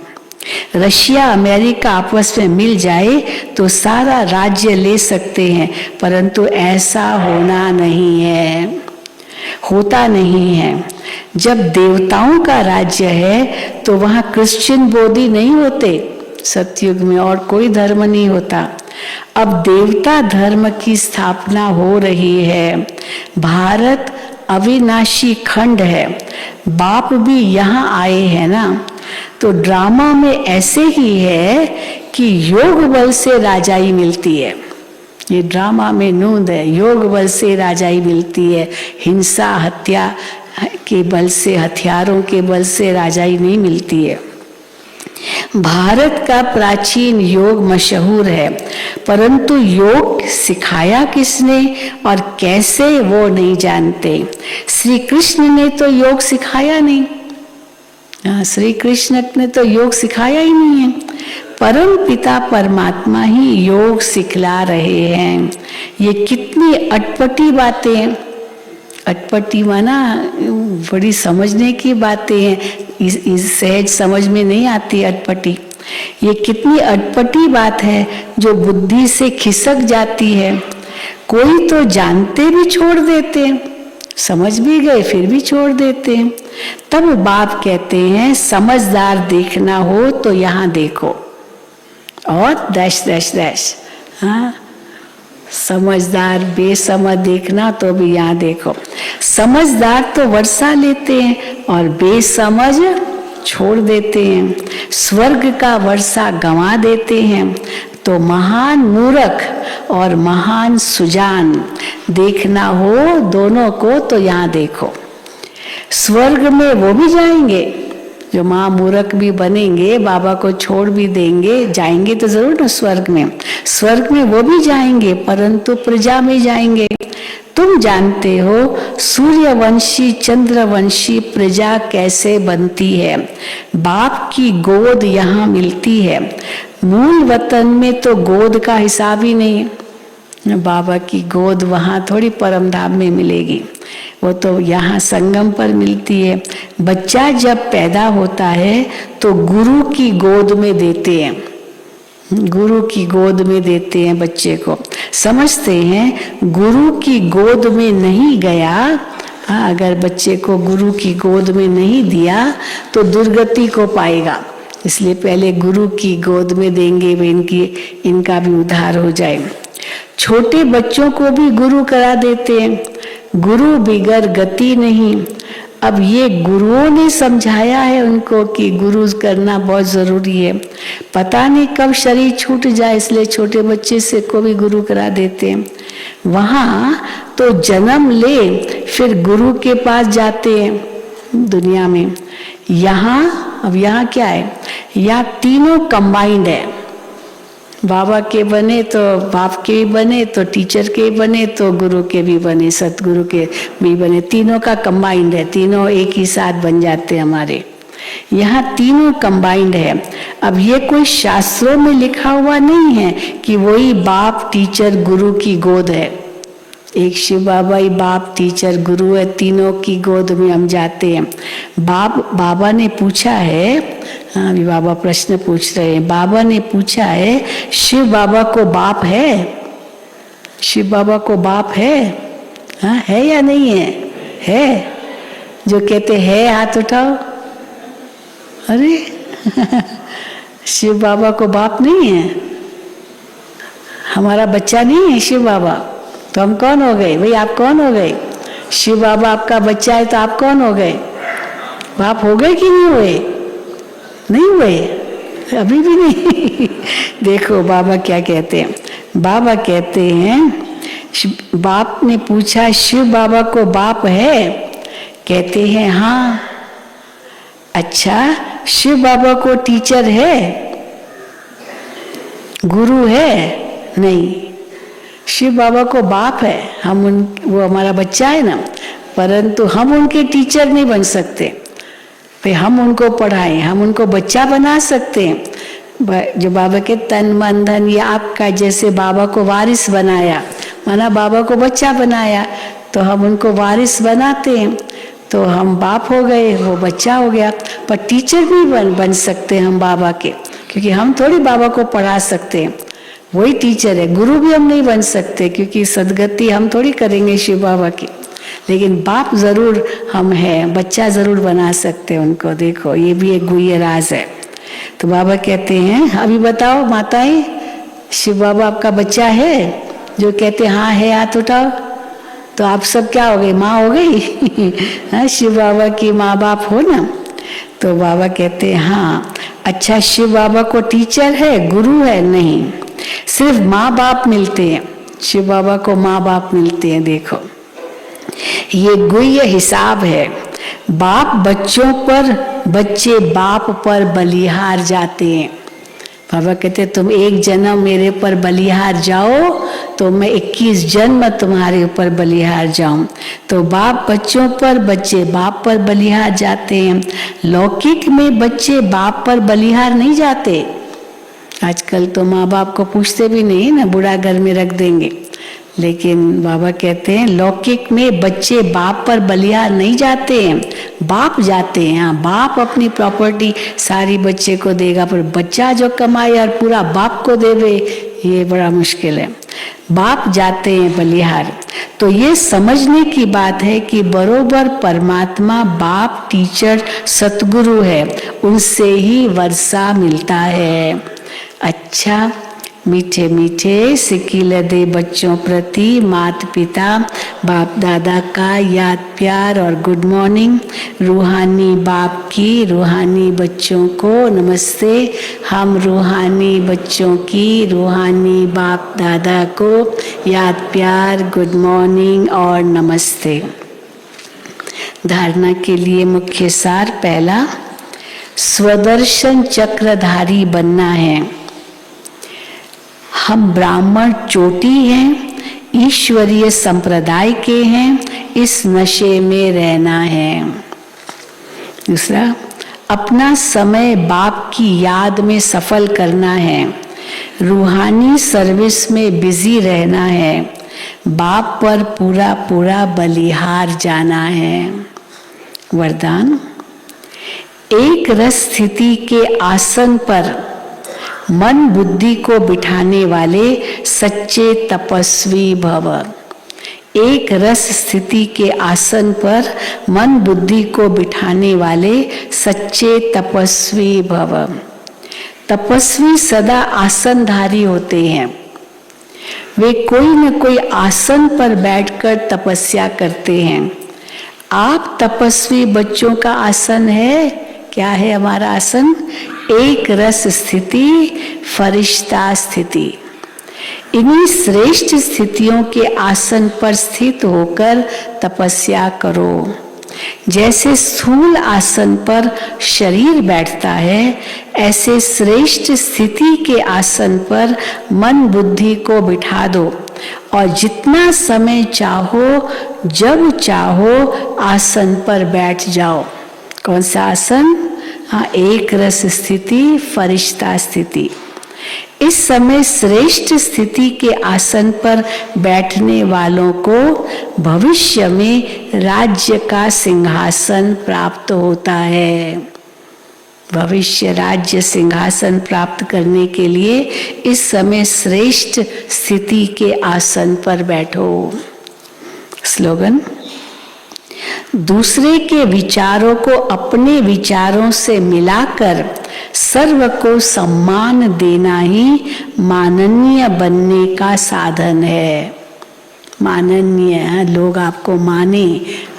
रशिया अमेरिका आपस में मिल जाए तो सारा राज्य ले सकते हैं, परंतु ऐसा होना नहीं है, होता नहीं है। जब देवताओं का राज्य है तो वहाँ क्रिश्चियन बौद्धी नहीं होते, सतयुग में और कोई धर्म नहीं होता। अब देवता धर्म की स्थापना हो रही है। भारत अविनाशी खंड है, बाप भी यहाँ आए हैं ना। तो ड्रामा में ऐसे ही है कि योग बल से राजाई मिलती है, ये ड्रामा में नूंद है, योग बल से राजाई मिलती है। हिंसा हत्या के बल से, हथियारों के बल से राजाई नहीं मिलती है। भारत का प्राचीन योग मशहूर है, परंतु योग सिखाया किसने और कैसे वो नहीं जानते। श्री कृष्ण ने तो योग सिखाया नहीं, श्री कृष्ण ने तो योग सिखाया ही नहीं है। परम पिता परमात्मा ही योग सिखला रहे हैं। ये कितनी अटपटी बातें हैं। अटपटी माना बड़ी समझने की बातें हैं, इस सहज समझ में नहीं आती अटपटी। ये कितनी अटपटी बात है जो बुद्धि से खिसक जाती है। कोई तो जानते भी छोड़ देते हैं, समझ भी गए फिर भी छोड़ देते हैं। तब बाप कहते हैं समझदार देखना हो तो यहाँ देखो, और डैश डैश डैश। हाँ, समझदार बेसमझ देखना तो भी यहाँ देखो। समझदार तो वर्षा लेते हैं और बेसमझ छोड़ देते हैं। स्वर्ग का वर्षा गंवा देते हैं। तो महान मूर्ख और महान सुजान देखना हो दोनों को तो यहाँ देखो। स्वर्ग में वो भी जाएंगे जो महामूर्ख भी बनेंगे, बाबा को छोड़ भी देंगे, जाएंगे तो जरूर ना स्वर्ग में। स्वर्ग में वो भी जाएंगे परंतु प्रजा में जाएंगे। तुम जानते हो सूर्यवंशी चंद्रवंशी प्रजा कैसे बनती है। बाप की गोद यहाँ मिलती है। मूल वतन में तो गोद का हिसाब ही नहीं है। बाबा की गोद वहाँ थोड़ी परम धाम में मिलेगी, वो तो यहाँ संगम पर मिलती है। बच्चा जब पैदा होता है तो गुरु की गोद में देते हैं, गुरु की गोद में देते हैं बच्चे को। समझते हैं गुरु की गोद में नहीं गया, अगर बच्चे को गुरु की गोद में नहीं दिया तो दुर्गति को पाएगा, इसलिए पहले गुरु की गोद में देंगे वे इनका भी उद्धार हो जाए। छोटे बच्चों को भी गुरु करा देते हैं, गुरु बिगर गति नहीं। अब ये गुरुओं ने समझाया है उनको कि गुरु करना बहुत जरूरी है। पता नहीं कब शरीर छूट जाए, इसलिए छोटे बच्चे से को भी गुरु करा देते हैं। वहाँ तो जन्म ले फिर गुरु के पास जाते हैं दुनिया में। यहाँ अब यहाँ क्या है, यहाँ तीनों कंबाइंड है। बाबा के बने तो बाप के भी बने, तो टीचर के बने तो गुरु के भी बने, सतगुरु के भी बने। तीनों का कंबाइंड है, तीनों एक ही साथ बन जाते हैं हमारे यहाँ। तीनों कंबाइंड है। अब ये कोई शास्त्रों में लिखा हुआ नहीं है कि वही बाप टीचर गुरु की गोद है। एक शिव बाबा ही बाप टीचर गुरु है, तीनों की गोद में हम जाते हैं। बाबा ने पूछा है, हाँ अभी बाबा प्रश्न पूछ रहे हैं। बाबा ने पूछा है शिव बाबा को बाप है, शिव बाबा को बाप है, हाँ है या नहीं है? है। जो कहते हैं हाथ उठाओ। अरे शिव बाबा को बाप नहीं है, हमारा बच्चा नहीं है शिव बाबा, तो हम कौन हो गए भाई? आप कौन हो गए? शिव बाबा आपका बच्चा है तो आप कौन हो गए? बाप हो गए कि नहीं हुए? नहीं हुए, अभी भी नहीं। देखो बाबा क्या कहते हैं। बाबा कहते हैं बाप ने पूछा शिव बाबा को बाप है? कहते हैं हाँ। अच्छा, शिव बाबा को टीचर है, गुरु है? नहीं, शिव बाबा को बाप है, वो हमारा बच्चा है ना, परंतु हम उनके टीचर नहीं बन सकते। फिर हम उनको पढ़ाएं, हम उनको बच्चा बना सकते हैं। जो बाबा के तन मन धन ये आपका, जैसे बाबा को वारिस बनाया, माना बाबा को बच्चा बनाया, तो हम उनको वारिस बनाते हैं, तो हम बाप हो गए, वो बच्चा हो गया। पर टीचर भी बन सकते हैं हम बाबा के, क्योंकि हम थोड़ी बाबा को पढ़ा सकते हैं, वही टीचर है। गुरु भी हम नहीं बन सकते क्योंकि सदगति हम थोड़ी करेंगे शिव बाबा की, लेकिन बाप जरूर हम हैं, बच्चा जरूर बना सकते हैं उनको। देखो ये भी एक गुह्य राज है। तो बाबा कहते हैं अभी बताओ माताएं, शिव बाबा आपका बच्चा है? जो कहते हाँ है हाथ उठाओ। तो आप सब क्या हो गई? माँ हो गई। हाँ, शिव बाबा की माँ बाप हो ना। तो बाबा कहते हैं हाँ। अच्छा, शिव बाबा को टीचर है, गुरु है? नहीं, सिर्फ माँ बाप मिलते हैं। शिव बाबा को माँ बाप मिलते हैं। देखो ये गुह्य हिसाब है। बाप बच्चों पर, बच्चे बाप पर बलिहार जाते हैं। बाबा कहते तुम एक जन्म मेरे पर बलिहार जाओ तो मैं 21 जन्म तुम्हारे ऊपर बलिहार जाऊं। तो बाप बच्चों पर, बच्चे बाप पर बलिहार जाते हैं। लौकिक में बच्चे बाप पर बलिहार नहीं जाते। आजकल तो माँ बाप को पूछते भी नहीं ना, बूढ़ा घर में रख देंगे। लेकिन बाबा कहते हैं लौकिक में बच्चे बाप पर बलिहार नहीं जाते हैं, बाप जाते हैं। हाँ, बाप अपनी प्रॉपर्टी सारी बच्चे को देगा, पर बच्चा जो कमाए और पूरा बाप को देवे, ये बड़ा मुश्किल है। बाप जाते हैं बलिहार। तो ये समझने की बात है कि बरोबर परमात्मा बाप, टीचर, सतगुरु है, उनसे ही वर्षा मिलता है। अच्छा, मीठे मीठे सिकीलदे बच्चों प्रति माता पिता बाप दादा का याद प्यार और गुड मॉर्निंग। रूहानी बाप की रूहानी बच्चों को नमस्ते। हम रूहानी बच्चों की रूहानी बाप दादा को याद प्यार, गुड मॉर्निंग और नमस्ते। धारणा के लिए मुख्य सार पहला, स्वदर्शन चक्रधारी बनना है। हम ब्राह्मण चोटी हैं, ईश्वरीय संप्रदाय के हैं, इस नशे में रहना है। दूसरा, अपना समय बाप की याद में सफल करना है, रूहानी सर्विस में बिजी रहना है, बाप पर पूरा पूरा बलिहार जाना है। वरदान, एक रस स्थिति के आसन पर मन बुद्धि को बिठाने वाले सच्चे तपस्वी भव। एक रस स्थिति के आसन पर मन बुद्धि को बिठाने वाले सच्चे तपस्वी भव। तपस्वी सदा आसनधारी होते हैं, वे कोई न कोई आसन पर बैठकर तपस्या करते हैं। आप तपस्वी बच्चों का आसन है। क्या है हमारा आसन? एक रस स्थिति, फरिश्ता स्थिति। इन्हीं श्रेष्ठ स्थितियों के आसन पर स्थित होकर तपस्या करो। जैसे स्थूल आसन पर शरीर बैठता है, ऐसे श्रेष्ठ स्थिति के आसन पर मन बुद्धि को बिठा दो और जितना समय चाहो, जब चाहो आसन पर बैठ जाओ। कौन सा आसन? हाँ, एक रस स्थिति, फरिश्ता स्थिति। इस समय श्रेष्ठ स्थिति के आसन पर बैठने वालों को भविष्य में राज्य का सिंहासन प्राप्त होता है। भविष्य राज्य सिंहासन प्राप्त करने के लिए इस समय श्रेष्ठ स्थिति के आसन पर बैठो। स्लोगन, दूसरे के विचारों को अपने विचारों से मिलाकर सर्व को सम्मान देना ही माननीय बनने का साधन है। माननीय, लोग आपको माने,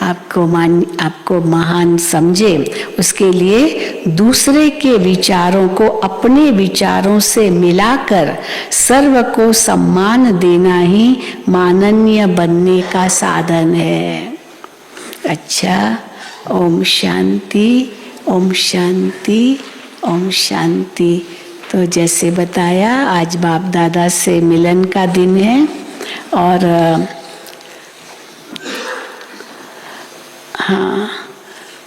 आपको महान समझे, उसके लिए दूसरे के विचारों को अपने विचारों से मिलाकर सर्व को सम्मान देना ही माननीय बनने का साधन है। अच्छा, ओम शांति, ओम शांति, ओम शांति। तो जैसे बताया, आज बाप दादा से मिलन का दिन है और हाँ,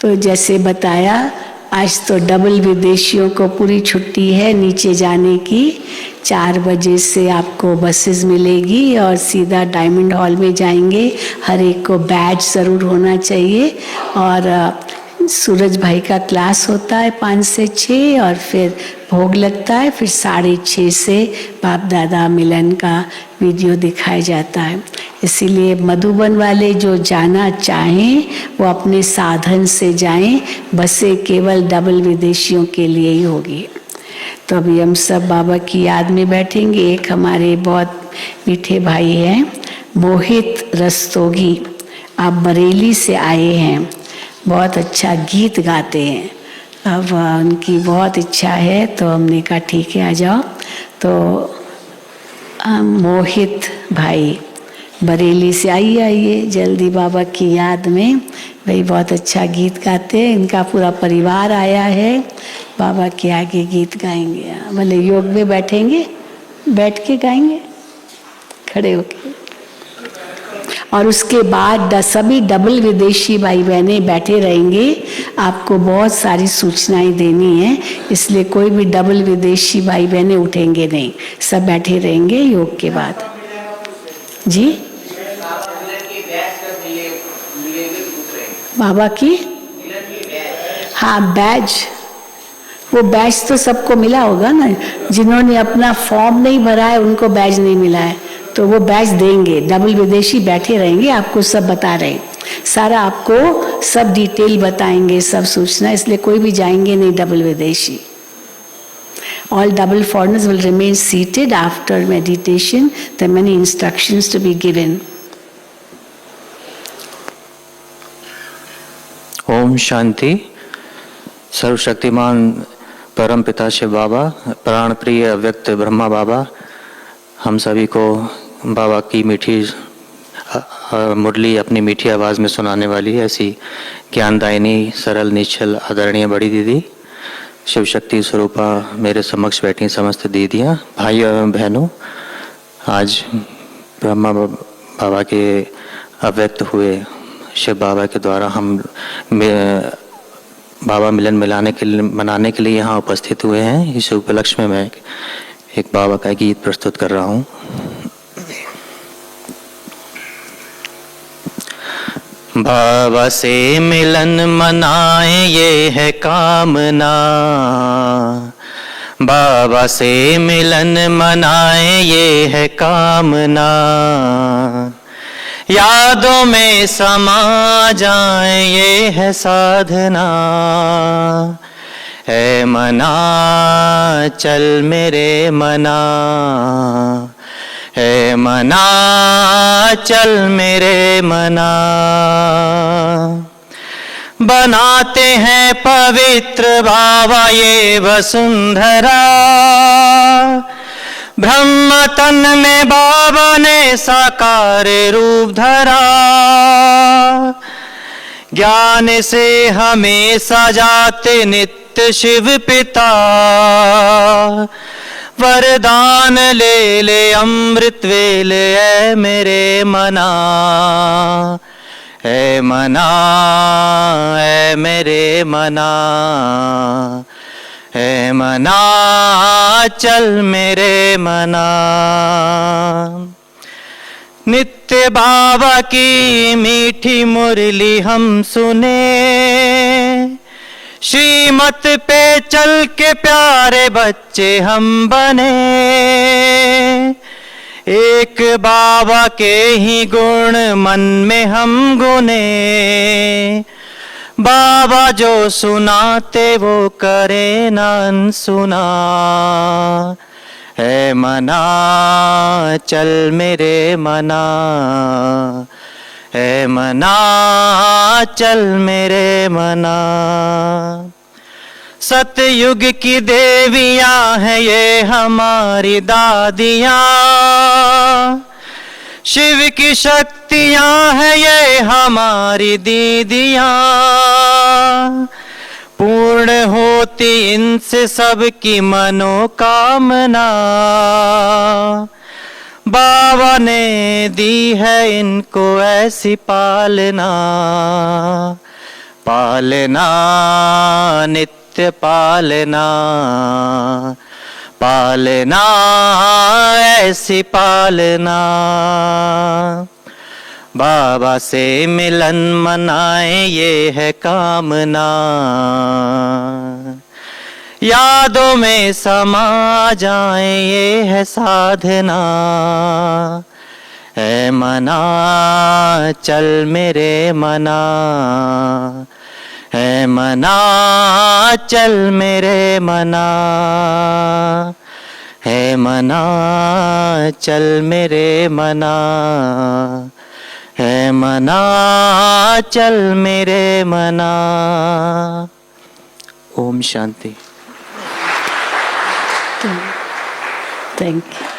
तो जैसे बताया, आज तो डबल विदेशियों को पूरी छुट्टी है नीचे जाने की। 4 बजे से आपको बसेस मिलेगी और सीधा डायमंड हॉल में जाएंगे। हर एक को बैज ज़रूर होना चाहिए। और सूरज भाई का क्लास होता है 5 से 6 और फिर भोग लगता है, फिर 6:30 से बाप दादा मिलन का वीडियो दिखाया जाता है। इसीलिए मधुबन वाले जो जाना चाहें वो अपने साधन से जाएं, बसें केवल डबल विदेशियों के लिए ही होगी। तो अभी हम सब बाबा की याद में बैठेंगे। एक हमारे बहुत मीठे भाई हैं, मोहित रस्तोगी, आप बरेली से आए हैं, बहुत अच्छा गीत गाते हैं। अब उनकी बहुत इच्छा है तो हमने कहा ठीक है आ जाओ। तो मोहित भाई बरेली से आइए जल्दी बाबा की याद में। भाई बहुत अच्छा गीत गाते हैं, इनका पूरा परिवार आया है, बाबा के आगे गीत गाएंगे। भले योग में बैठेंगे, बैठ के गाएंगे, खड़े होके। और उसके बाद सभी डबल विदेशी भाई बहनें बैठे रहेंगे, आपको बहुत सारी सूचनाएं देनी है, इसलिए कोई भी डबल विदेशी भाई बहनें उठेंगे नहीं, सब बैठे रहेंगे योग के बाद। जी बाबा की, हाँ बैज, वो बैज तो सबको मिला होगा ना, जिन्होंने अपना फॉर्म नहीं भरा है उनको बैज नहीं मिला है, तो वो बैज देंगे। डबल विदेशी बैठे रहेंगे, आपको सब बता रहे, सारा आपको सब डिटेल बताएंगे, सब सूचना, इसलिए कोई भी जाएंगे नहीं डबल विदेशी। All double foreigners will remain seated after meditation. There are many instructions to be given.
Om Shanti. सर्वशक्तिमान परम पिता शिव बाबा, प्राण प्रिय अव्यक्त ब्रह्मा बाबा, हम सभी को बाबा की मीठी मुरली अपनी मीठी आवाज़ में सुनाने वाली ऐसी ज्ञानदायिनी, सरल, निश्चल, आदरणीय बड़ी दीदी, शिव शक्ति स्वरूपा, मेरे समक्ष बैठी समस्त दीदियाँ, भाइयों एवं बहनों, आज ब्रह्मा बाबा के अव्यक्त हुए शिव बाबा के द्वारा हम बाबा मिलन मनाने के लिए यहाँ उपस्थित हुए हैं। इस उपलक्ष्य में मैं एक बाबा का गीत प्रस्तुत कर रहा हूँ। बाबा से मिलन मनाए ये है कामना, बाबा से मिलन मनाए ये है कामना, यादों में समा जाए ये है साधना, है मना चल मेरे मना, है मना चल मेरे मना, बनाते हैं पवित्र बाबा ये वसुंधरा, ब्रह्म तन में बाबा ने साकार रूप धरा, ज्ञान से हमें सजाते नित्य शिव पिता, वरदान ले ले अमृत वेले ऐ मेरे मना, ऐ मना ऐ मेरे मना, ऐ मना चल मेरे मना। नित्य बाबा की मीठी मुरली हम सुने, श्रीमत पे चल के प्यारे बच्चे हम बने, एक बाबा के ही गुण मन में हम गुने, बाबा जो सुनाते वो करे ना अनसुना, है मना चल मेरे मना, है मना चल मेरे मना। सतयुग की देवियां हैं ये हमारी दादियां, शिव की शक्तियां हैं ये हमारी दीदियां, पूर्ण होती इनसे सबकी मनोकामना, बाबा ने दी है इनको ऐसी पालना, पालना नित्य पालना, पालना ऐसी पालना, बाबा से मिलन मनाए ये है कामना, यादों में समा जाए ये है साधना, है मना चल मेरे मना, है मना चल मेरे मना, है मना चल मेरे मना, है मना चल मेरे मना। ओम शांति।
Thank you.